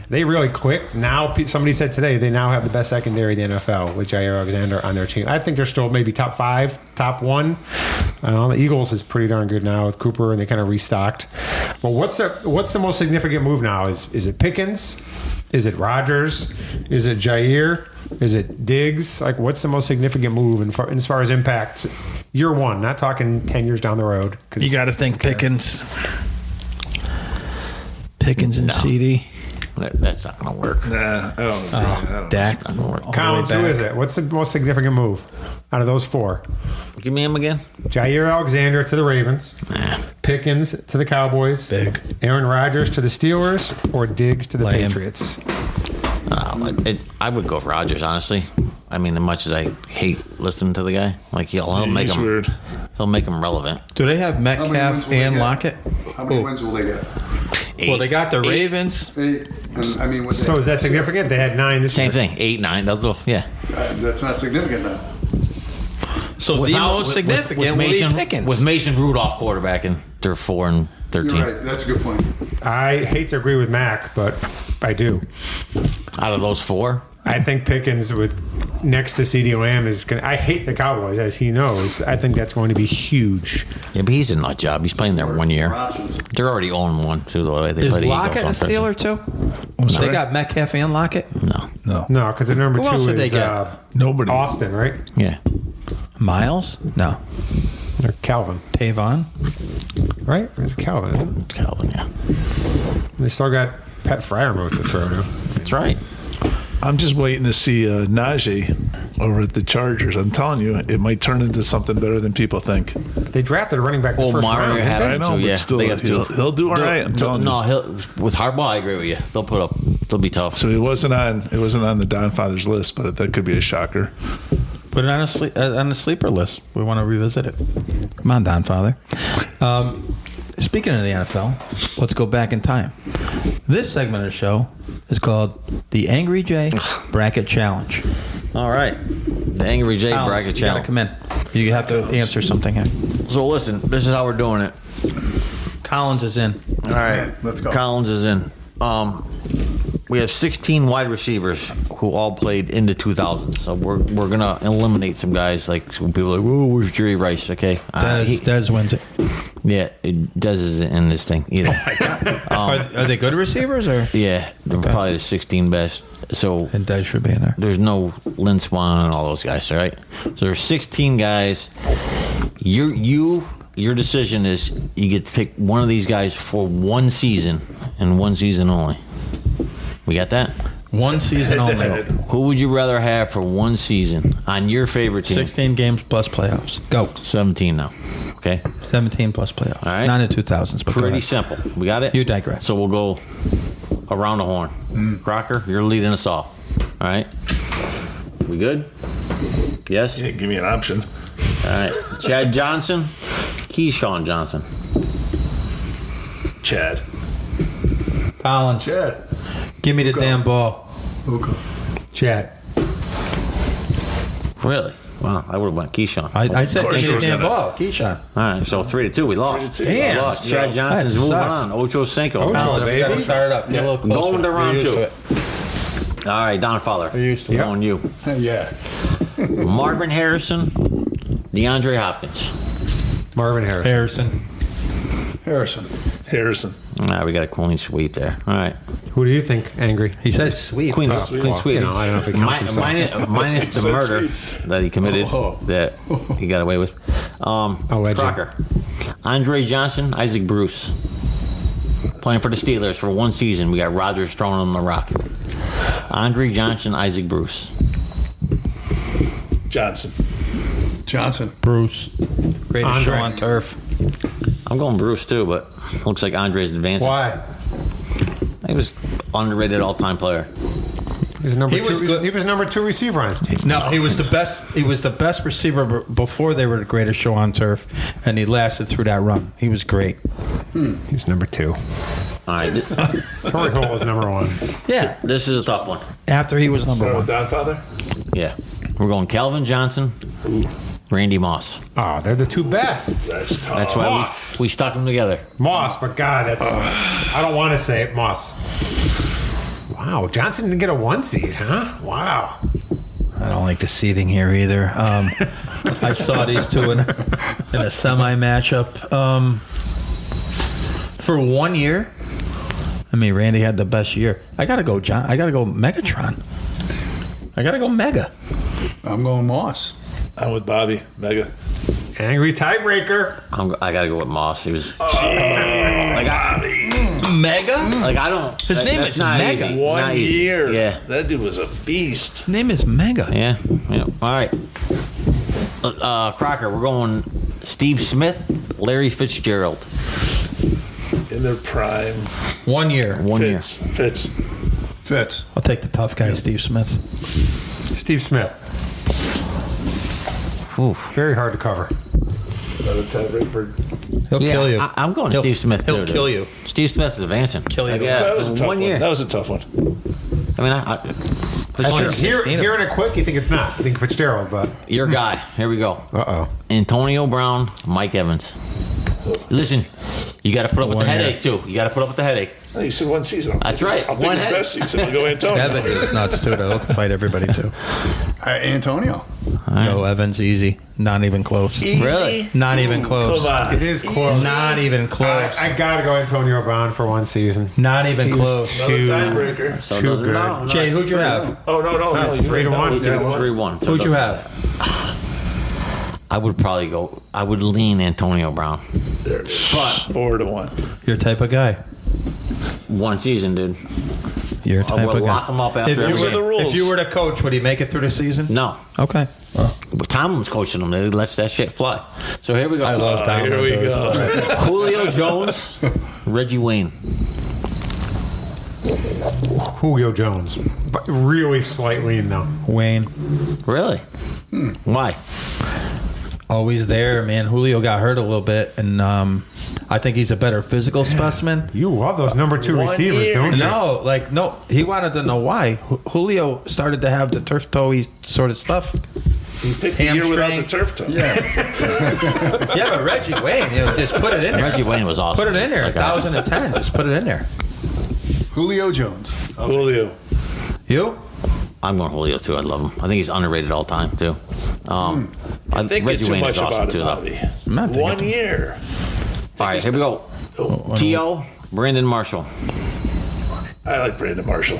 They really clicked. Now, somebody said today they now have the best secondary in the NFL with Jair Alexander on their team. I think they're still maybe top 5, top 1. The Eagles is pretty darn good now with Cooper, and they kind of restocked. But what's the most significant move now? Is it Pickens? Is it Rodgers? Is it Jair? Is it Diggs? Like, what's the most significant move as far as impact? Year one, not talking 10 years down the road. You got to think Pickens and CD. That's not going to work. Nah, I don't agree. I don't Dak. Collins, who is it? What's the most significant move out of those 4? Give me him again. Jair Alexander to the Ravens. Pickens to the Cowboys. Big. Aaron Rodgers to the Steelers, or Diggs to the Lay him. Patriots. I would go with Rodgers, honestly. I mean, as much as I hate listening to the guy, like he'll make He's him weird. He'll make him relevant. Do they have Metcalf and Lockett? How many wins will they get? 8. Well, they got the Ravens. 8. And, I mean, what So is that significant? They had 9 this Same year. thing. 8, 9. Yeah. That's not significant then. So the most significant with will Mason, be Pickens. with Mason Rudolph quarterbacking, they're 4 and 13. You're right. That's a good point. I hate to agree with Mac, but I do. Out of those 4, I think Pickens with next to CeeDee Lamb is going to... I hate the Cowboys, as he knows. I think that's going to be huge. yeah, but he's a nut job. He's playing there 1 year. More options. They're already on 1 too. The way they Is play the Lockett a Eagles on Steeler too? They got Metcalf and Lockett. No. No, because the number Who 2 else did they is get? Nobody. Austin, right? Yeah. Miles? No. Or Calvin, Tavon? right? Or is it Calvin? Isn't it? Calvin. Yeah. They still got Pat Fryermuth to throw to. That's right. I'm just waiting to see Najee over at the Chargers. I'm telling you, it might turn into something better than people think. They drafted a running back in the first Mario round. had I him know, too. but Yeah, still, they have to. he'll do all right. I'm telling no, you. with hardball, I agree with you. They'll be tough. So it wasn't on the Don Father's list, but that could be a shocker. Put it on a sleeper list. We want to revisit it. Come on, Don Father. Speaking of the NFL, let's go back in time. This segment of the show is called the Angry J Bracket Challenge. All right. The Angry J Alex, Bracket you gotta Challenge. come in. You have to answer something here. So listen, this is how we're doing it. Collins is in. All right. Let's go. Collins is in. We have 16 wide receivers who all played in the 2000s. So we're gonna eliminate some guys like some people are like, oh, where's Jerry Rice? Okay, Dez wins it. yeah, Dez isn't in this thing either. Are they good receivers or? Yeah, they're probably the 16 best. So And Dez should be in there. there's no Lynn Swan and all those guys, all right? So there's 16 guys. Your decision is you get to pick one of these guys for one season and one season only. We got that? One season only. Who would you rather have for one season on your favorite team? 16 games plus playoffs. Go. 17 now. Okay? 17 plus playoffs. All right. Not in 2000s, but go Pretty ahead. simple. We got it? You digress. So we'll go around the horn. Crocker, you're leading us off. All right? We good? Yes? Yeah, give me an option. All right. Chad Johnson, Keyshawn Johnson. Chad. Collins. Chad. Give me the damn ball. Okay. Chad. Really? Wow, I would have went Keyshawn. I said course give me he the was damn gonna. ball. Keyshawn. All right, so 3-2. We lost. 3-2. Damn. We lost. Chad Johnson's That moving sucks. on. Ocho Cinco. Ocho, Collins, baby. You gotta start it up. Get a little closer. Going to round You're used 2. it. All right, Don Father. You're used to it. On you. Yeah. Marvin Harrison, DeAndre Hopkins. Marvin Harrison. Harrison. Harrison. All right, we got a clean sweep there. All right. Who do you think, Angry? He said sweep. Clean Tough. sweep. You know, I don't know if he counts himself. Minus the Said murder sweep. that he committed Oh. that he got away with. Alleged. Crocker. Andre Johnson, Isaac Bruce. Playing for the Steelers for one season. We got Rodgers throwing him the rock. Andre Johnson, Isaac Bruce. Johnson. Johnson. Bruce. Greatest Andre. show on turf. I'm going Bruce too, but looks like Andre's advancing. Why? He was underrated all-time player. He was number He was good. He was number 2 receiver on his team. No, he was the best. He was the best receiver before they were the greatest show on turf, and he lasted through that run. He was great. He was number 2. All right, Torrey Holt was number 1. Yeah, this is a tough one. after he was number So, one. Donfather? Yeah, we're going Calvin Johnson, Randy Moss. Oh, they're the 2 best. That's tough. That's why Moss. we stuck them together. Moss, but God, that's. I don't want to say it, Moss. Wow, Johnson didn't get a 1 seed, huh? Wow. I don't like the seating here either. I saw these two in a semi matchup. For 1 year, I mean, Randy had the best year. I gotta go, John. I gotta go, Megatron. I gotta go, Mega. I'm going Moss. I'm with Bobby. Mega. Angry tiebreaker. I got to go with Moss. He was Mega. like I don't. His name that's is not Mega. easy. 1 Not easy. year. Yeah. That dude was a beast. His name is Mega. Yeah. All right. Crocker, we're going Steve Smith, Larry Fitzgerald. In their prime. 1 year. 1 year. Fitz. I'll take the tough guy, Steve Smith. Steve Smith. Oof. Very hard to cover. Another tiebreaker. He'll Yeah, kill you. I'm going He'll- Steve Smith too. He'll dude. kill you. Steve Smith is advancing. Kill you. Like, That was a tough 1 year. one. That was a tough one. I mean, for I sure. think- Hearing it quick, you think it's not. You think Fitzgerald, but. Your guy. Here we go. Uh-oh. Antonio Brown, Mike Evans. Listen, you got to put up with the 1 year. headache too. You got to put up with the headache. Oh, you said 1 season. That's right. I'll pick One his head. best season. I'll go Antonio. Evans is nuts too. They'll fight everybody too. Antonio. No, Evans easy. Not even close. Easy. Really? Not even close. Come on. It is close. Not even close. I got to go Antonio Brown for 1 season. Not even He was close. Another too- tiebreaker. So it Too doesn't- good. no, no. Jay, who'd you have? Oh, no. You 3 to 1. went down 3-1. So Who'd you it have? I would probably go. I would lean Antonio Brown. There it is. But 4-1. Your type of guy. 1 season, dude. Your I type will of lock guy. him up after If you, every Those are game. the rules. if you were the coach, would he make it through the season? No, Okay. Well, but Tomlin's coaching him. He lets that shit fly. So here we go. I love Tom. Here we go. Julio Jones, Reggie Wayne. Julio Jones. But really slightly, no. Wayne. Really? Why? Always there, man. Julio got hurt a little bit, and I think he's a better physical specimen. You love those number 2 1 receivers, year. don't you? No, he wanted to know why. Julio started to have the turf toe sort of stuff. He picked the year without the Hamstring. turf toe. Yeah. Yeah, but Reggie Wayne, just put it in there. Reggie Wayne was awesome. Put it in there. Like, 1,010. Just put it in there. Julio Jones. Julio. You? I'm going Julio too. I love him. I think he's underrated all time too. I think Reggie too Wayne much is awesome about it, too, though. Bobby. I'm not thinking 1 year. All right, here we go. T.O. Brandon Marshall. I like Brandon Marshall.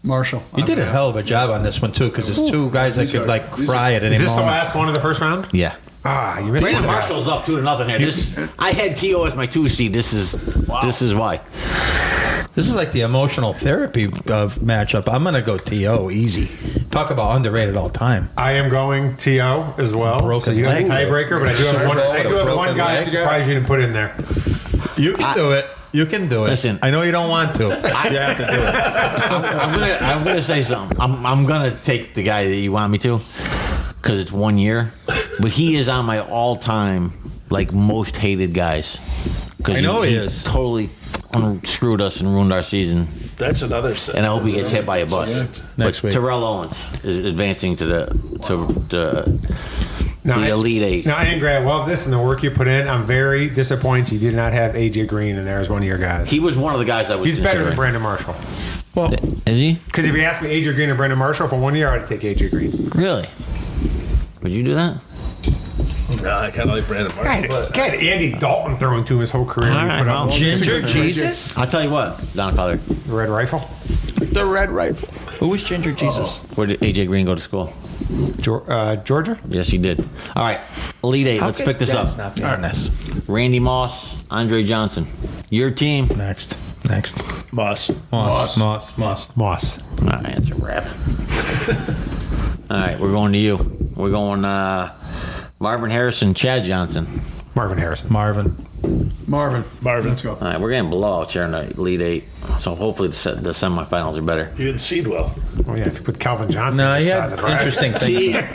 Marshall. You did a hell of a job on this one, too, because there's two guys that could, cry at any Is this the moment. last one of the first round? Yeah. Ah, you missed Brandon it. Marshall's up 2-0 here. I had T.O. as my 2 seed. This is why. This is like the emotional therapy matchup. I'm going to go T.O. easy. Talk about underrated all time. I am going T.O. as well. Broken so you have a leg. tiebreaker, but I do have one. I do have Broken one guy. leg. Surprised you didn't put in there. You can do it. You can do it. Listen. I know you don't want to. You have to do it. I'm gonna say something. I'm gonna take the guy that you want me to because it's 1 year, but he is on my all-time most hated guys. I know he is. Totally screwed us and ruined our season, That's another set. and I hope he gets hit by a bus. Next but week. Terrell Owens is advancing to the Elite Eight. Now, Angry, I love this and the work you put in. I'm very disappointed you did not have A.J. Green in there as one of your guys. He was one of the guys I was. He's better than considering. Brandon Marshall. Well, Is he Because if you asked me A.J. Green and Brandon Marshall for 1 year, I'd take A.J. Green. really? Would you do that? No, I kind of like Brandon Marshall. God, Andy Dalton throwing to him his whole career. All You right, put up well, Ginger Jesus? I'll tell you what, Donfather. the red rifle. The Red Rifle. Who was Ginger Jesus? Where did AJ Green go to school? Georgia? Yes, he did. All right, Elite Eight. Let's pick this up. Not being this. Randy Moss, Andre Johnson. Your team. Next. Moss. Moss. All right, that's a wrap. All right, we're going to you. We're going Marvin Harrison, Chad Johnson. Marvin Harrison. Marvin. Marvin. Let's go. All right, we're getting blowouts here in the Elite Eight, so hopefully the semifinals are better. You didn't seed well. Oh yeah, if you put Calvin Johnson. No, on he the had side of the bracket. interesting See, things.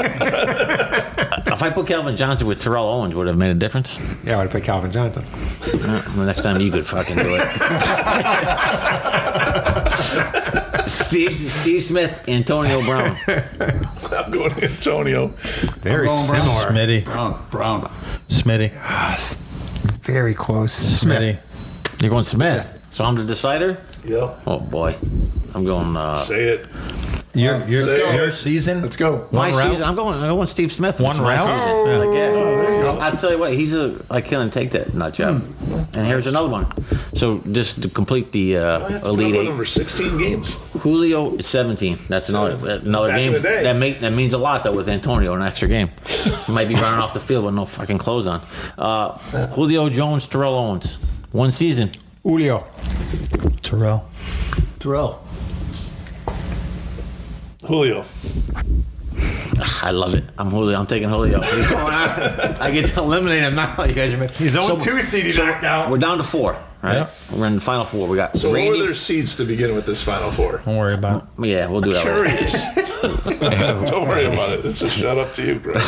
if I put Calvin Johnson with Terrell Owens, would it have made a difference? Yeah, I would put Calvin Johnson. The next time you could fucking do it. Steve Smith, Antonio Brown. I'm going Antonio. Very I'm going similar. Smitty. Brown. Smitty. Very close. Smitty. You're going Smith. So I'm the decider? Yep. Oh, boy. I'm going... Say it. Your season? Let's go. my One route? season, I'm going Steve Smith. One It's my route? season. Oh, Like, yeah. there you go. I'll tell you what, I can't take that nut job. And here's another one. So just to complete the I have to Elite cover Eight, them for 16 games. Julio is 17. That's another Back game. in the day. That means a lot though with Antonio, an extra game. He might be running off the field with no fucking clothes on. Julio Jones, Terrell Owens, one season. Julio. Terrell. Julio. I love it. I'm Julio. I'm taking Julio. I get to eliminate him now. You guys are. He's on 2 seed. He knocked out. We're down to 4. Right. Yeah. We're in the final 4. We got So Randy. what were their seeds to begin with this Final Four? Don't worry about it. Yeah, we'll do that. later. Curious. Don't worry about it. It's a shout up to you, Gregor.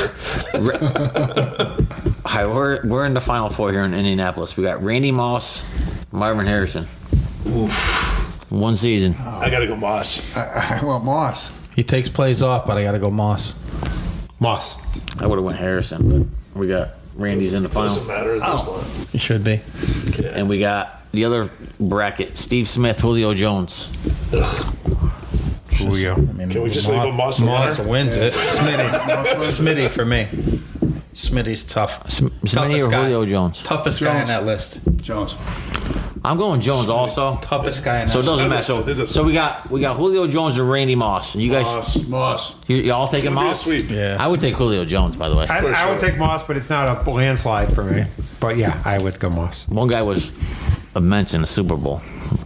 Hi, we're in the final 4 here in Indianapolis. We got Randy Moss, Marvin Harrison. One season. I got to go Moss. I want Moss. He takes plays off, but I got to go Moss. Moss. I would have went Harrison, but we got Randy's in the Doesn't final, matter at this point. He should be. and we got the other bracket: Steve Smith, Julio Jones. Julio. I mean, Can we just leave him Moss Moss alone? wins it. Smitty for me. Smitty's tough. Smitty Toughest or guy. Julio Jones? Toughest guy on Jones. that list. Jones. I'm going Jones also. Toughest guy on that So it list. doesn't matter. So we got Julio Jones and Randy Moss. And you guys, Moss. you all taking It's gonna be a Moss? sweep. Yeah. I would take Julio Jones, by the way. I would take Moss, but it's not a landslide for me. But yeah, I would go Moss. One guy was immense in the Super Bowl,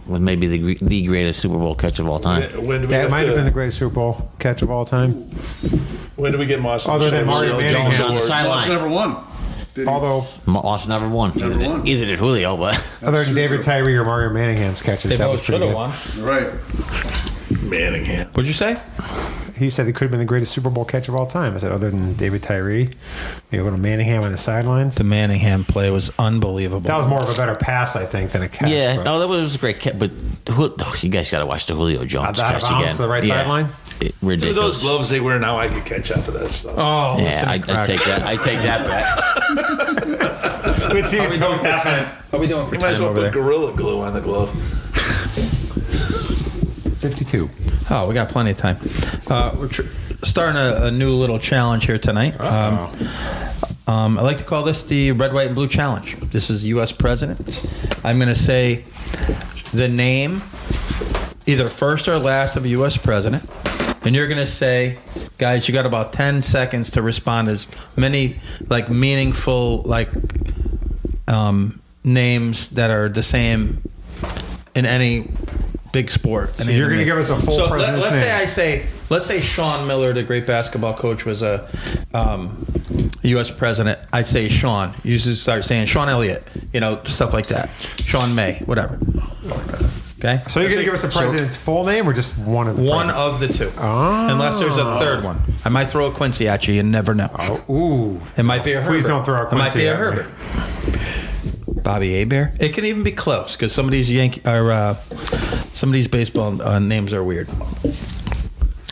with maybe the greatest Super Bowl catch of all time. When do we That have might have been the to, greatest Super Bowl catch of all time. when do we get Moss? Other than Mario Julio Manningham. Jones on the Moss sideline. never won. Did he? Although, Moss never won. Never won. Either did Julio, but other than David Tyree or Mario Manningham's catches, They that was both pretty should good. have won. You're right. Manningham. What'd you say? He said it could have been the greatest Super Bowl catch of all time. I said, other than David Tyree, you go to Manningham on the sidelines. The Manningham play was unbelievable. That was more of a better pass, I think, than a catch. yeah, but- no, that was a great catch. But you guys got to watch the Julio Jones Out of catch bounds again. to the right Yeah. sideline? Ridiculous. Those gloves they wear now, I could catch up to that stuff. Oh, Yeah, I take that. I take that bet. Good see you toe tapping. How we doing for You might as time well over put there? Gorilla Glue on the glove. 52. Oh, we got plenty of time. We're starting a new little challenge here tonight. I like to call this the Red, White, and Blue Challenge. This is U.S. presidents. I'm going to say the name, either first or last, of a U.S. president. And you're going to say, guys, you got about 10 seconds to respond as many meaningful names that are the same in any big sport. So you're going to give us a full president's name. Let's say Sean Miller, the great basketball coach, was a U.S. president. I'd say Sean. You just start saying Sean Elliott, stuff like that. Sean May, whatever. Okay. So you're going to give us the president's full name or just one of the One presidents? of the two, Oh. unless there's a third one. I might throw a Quincy at you. You never know. Oh, ooh. It might be a Herbert. Please don't throw a It might Quincy be a at me. Herbert. Bobby Hebert. It can even be close because some of these some of these baseball names are weird.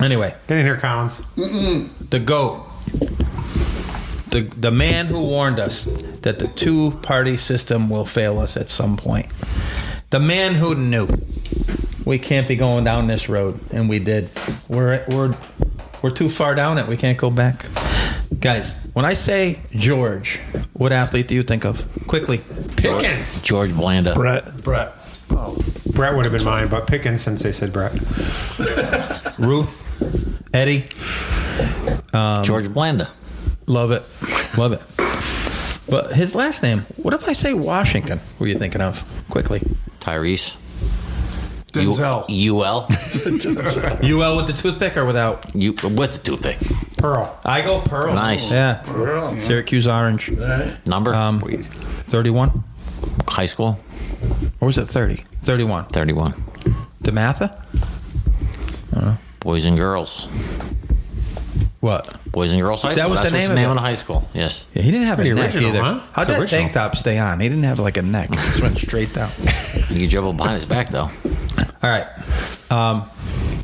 Anyway, Get in here, Collins. the GOAT, the man who warned us that the two-party system will fail us at some point. The man who knew we can't be going down this road, and we did. We're too far down it. We can't go back. Guys, when I say George, what athlete do you think of? Quickly. Pickens. George Blanda. Brett. Oh, Brett would have been mine, but Pickens since they said Brett. Ruth. Eddie. George Blanda. Love it. Love it. But his last name, what if I say Washington? Who are you thinking of? Quickly. Tyrese. Denzel. UL. UL with the toothpick or without? You with the toothpick. Pearl. I go Pearl. Nice. Yeah. Pearl. Syracuse Orange. Number. 31? High school. Or was it 30? 31. 31. DeMatha? Boys and girls. What? Boys and girls high school. That was That's the what's name the of name it. of the high school. Yes. Yeah, he didn't have Pretty a neck original, either. huh? How'd It's that original. tank top stay on? He didn't have like a neck. It just went straight down. You could dribble behind his back though. All right.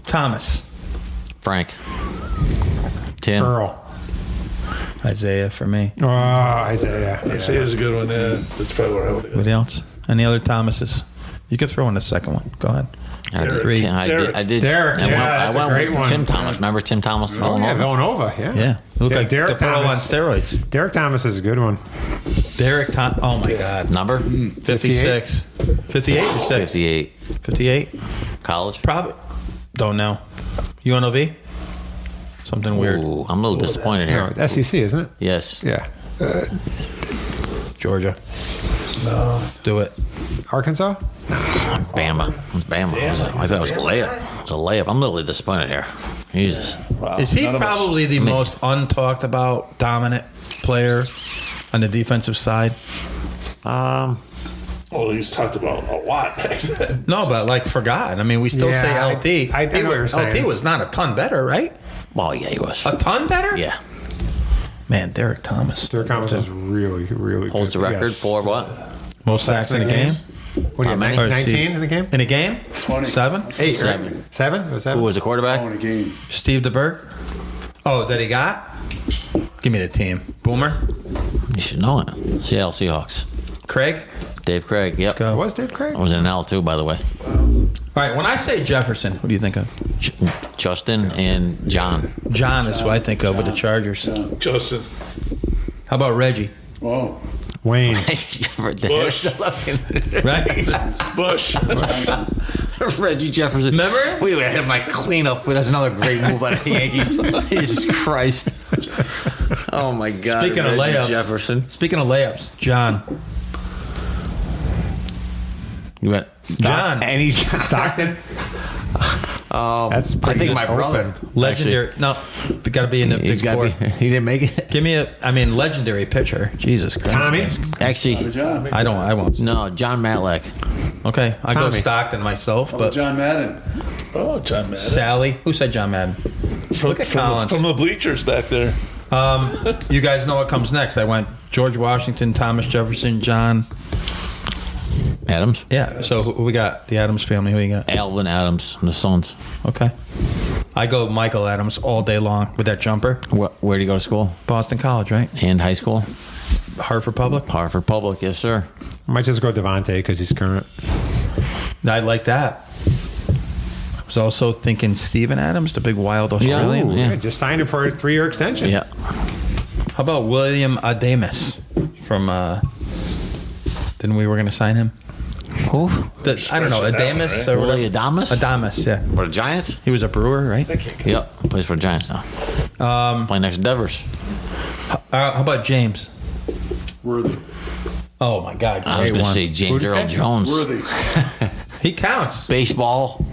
Thomas. Frank. Tim. Pearl. Isaiah for me. Oh, Isaiah. I say it's a good one. Yeah, that's probably where I would go. Anybody else? Any other Thomases? You could throw in the second one. Go ahead. I did. Three. I did. Derek, I yeah, went, that's a I went great with one. Tim Thomas. Remember Tim Thomas? Oh, yeah, Villanova? Villanova. Yeah. Yeah. It looked like Derek the Pearl Thomas. on steroids. Derek Thomas is a good one. Derek Thomas. Oh, my God. Number 56. 58 or 6? 58. 58? College. Probably. Don't know. UNLV? Something weird. Ooh, I'm a little disappointed No, here. it's SEC, isn't it? Yes. Yeah. Georgia. No. Do it. Arkansas? Bama. It's Bama. I thought it was a layup. It's a layup. I'm a little disappointed here. Jesus. Wow. Is he None of us- probably the most untalked about dominant player on the defensive side? Well, he's talked about a lot back then. No, but like forgot. I mean, we still Yeah, say LT. I know what you're saying. LT was not a ton better, right? Well, yeah, he was. A ton better? Yeah. Man, Derek Thomas. Derek Thomas is really, really Holds the good. record Yes. for what? Most sacks in a game? What do you How many? have, Or 19 in the game? In a game? 20. 7? 8, Seven. right? 7? Was that? Who was the quarterback? Oh, in a game. Steve DeBerg? Oh, that he got? Give me the team. Boomer? You should know it. Seattle Seahawks. Craig? Dave Craig. Yep. Go. Was Dave Craig? I was in an L too, by the way. All right, when I say Jefferson, what do you think of? Justin and John. John is who I think of with the Chargers. Justin. How about Reggie? Oh, Wayne. Bush. Right? Bush. Reggie Jefferson. Remember him? We had him like clean up. That's another great move by the Yankees. Jesus Christ. Oh my God. Speaking of Reggie layups. Jefferson. Speaking of layups, John. You went John. And he's Stockton. That's I pretty think my open. brother. Legendary. No, got to be in the He's big got four. He didn't make it. Give me legendary pitcher. Jesus Christ. Tommy? Actually, John. I won't. no. John Matlack. Okay, I go Tommy. Stockton myself, but John Madden. Oh, John Madden. Sally. Who said John Madden? Look at Collins. From the bleachers back there. You guys know what comes next. I went George Washington, Thomas Jefferson, John. Adams. Yeah. So who we got? The Adams family. Who you got? Alvin Adams. The Sons. Okay. I go Michael Adams all day long with that jumper. Where did you go to school? Boston College, right? And high school? Hartford Public. Hartford Public. Yes, sir. Might just go Devontae because he's current. I like that. I was also thinking Steven Adams, the big wild Australian. Ooh, yeah. Yeah, just signed him for a 3-year extension. Yeah. How about William Adames from? Didn't we were going to sign him? Who? I don't know, Stretching that Adames one, or Willie whatever. Adames? Adames, yeah. For the Giants? He was a Brewer, right? Yep. Plays for the Giants now. Playing next to Devers. How about James? Worthy. Oh my God, I was great going to one. say James Who'd you Earl say? Jones. Worthy. He counts. Baseball.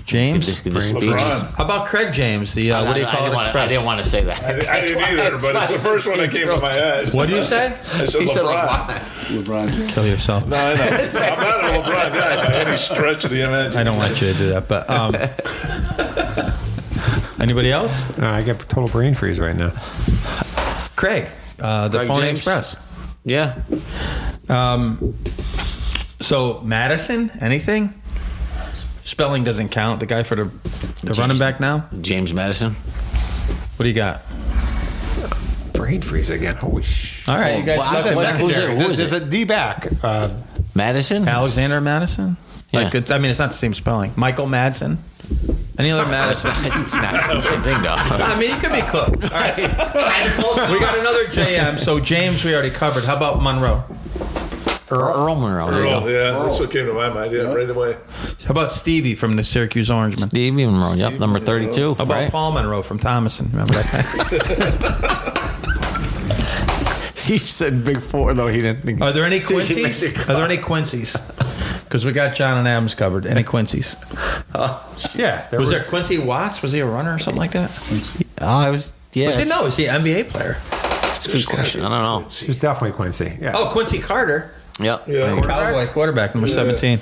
James. The speeches. LeBron. How about Craig James? The what do you call it? I Express. didn't want to say that. I didn't either, but it's the first one that came to my head. What do you say? I said He said LeBron. LeBron. Kill yourself. No, I know. I'm not a LeBron guy by any stretch of the imagination. I don't want you to do that, but anybody else? I get total brain freeze right now. Craig, the Craig Pony James. Express. Yeah. So Madison, anything? Spelling doesn't count. The guy for the running back now. James Madison. What do you got? Brain freeze again. Holy shit. All right, you guys. Well, suck at who's it? secondary. Who is There's it? a D back. Madison? Alexander Madison. Yeah. Like I mean, it's not the same spelling. Michael Madsen. Any other Madison? It's not the same thing, though. I mean, you could be close. All right. We got another JM. So James, we already covered. How about Monroe? Earl Monroe. There you Earl, go. yeah, that's what came to my mind. Yeah, right away. How about Stevie from the Syracuse Orangemen? Stevie Monroe. Yep, number 32. How about right? Paul Monroe from Thomason? Remember that guy? He said big four, though. He didn't think. Are there any Quincy's? Are there any Quincy's? Because we got John and Adams covered. Any Quincy's? Yeah. Was there Quincy Watts? Was he a runner or something like that? I was. Yeah. Was he? No, was he an NBA player? That's a good question. I don't know. It was definitely Quincy. Yeah. Oh, Quincy Carter. Yep. Yeah. Cowboy quarterback, number 17.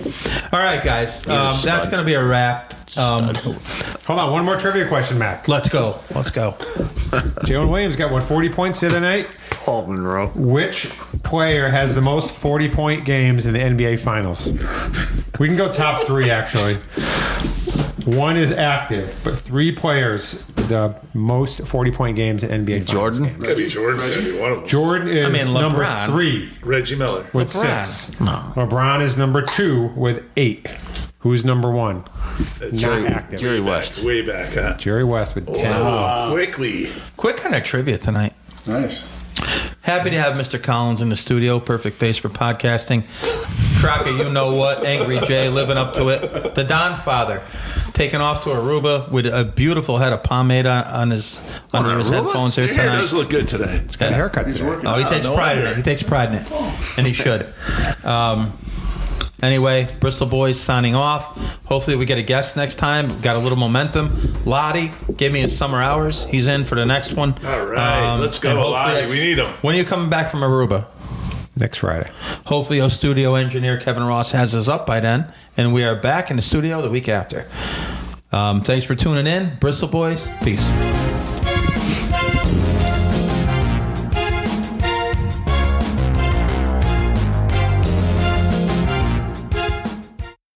All right, guys. That's going to be a wrap. Hold on. One more trivia question, Mac. Let's go. Jalen Williams got, 40 points the other night? Paul Monroe. Which player has the most 40-point games in the NBA Finals? We can go top 3, actually. One is active, but 3 players the most 40-point games in NBA Jordan? Finals games. Gotta be Jordan. Gotta be one of them. Jordan is number LeBron. 3 Reggie Miller. with LeBron. 6. No. LeBron is number 2 with 8. Who's number 1? That's Not right. active. Jerry West. Way back, huh? Jerry West with 10. Quickly. Quick kind of trivia tonight. Nice. Happy to have Mr. Collins in the studio. Perfect face for podcasting. Crocker, you know what? Angry Jay living up to it. The Don Father taking off to Aruba with a beautiful head of pomade under his headphones here Your hair tonight. does look good today. Got a haircut He's today. working Oh, he out. takes no pride in wonder. it. He takes pride in it. And he should. Anyway, Bristol Boys signing off. Hopefully we get a guest next time. Got a little momentum. Lottie gave me his summer hours. He's in for the next one. All right. Let's go, and hopefully Lottie. that's- We need him. When are you coming back from Aruba? Next Friday. Hopefully our studio engineer Kevin Ross has us up by then. And we are back in the studio the week after. Thanks for tuning in. Bristol Boys. Peace.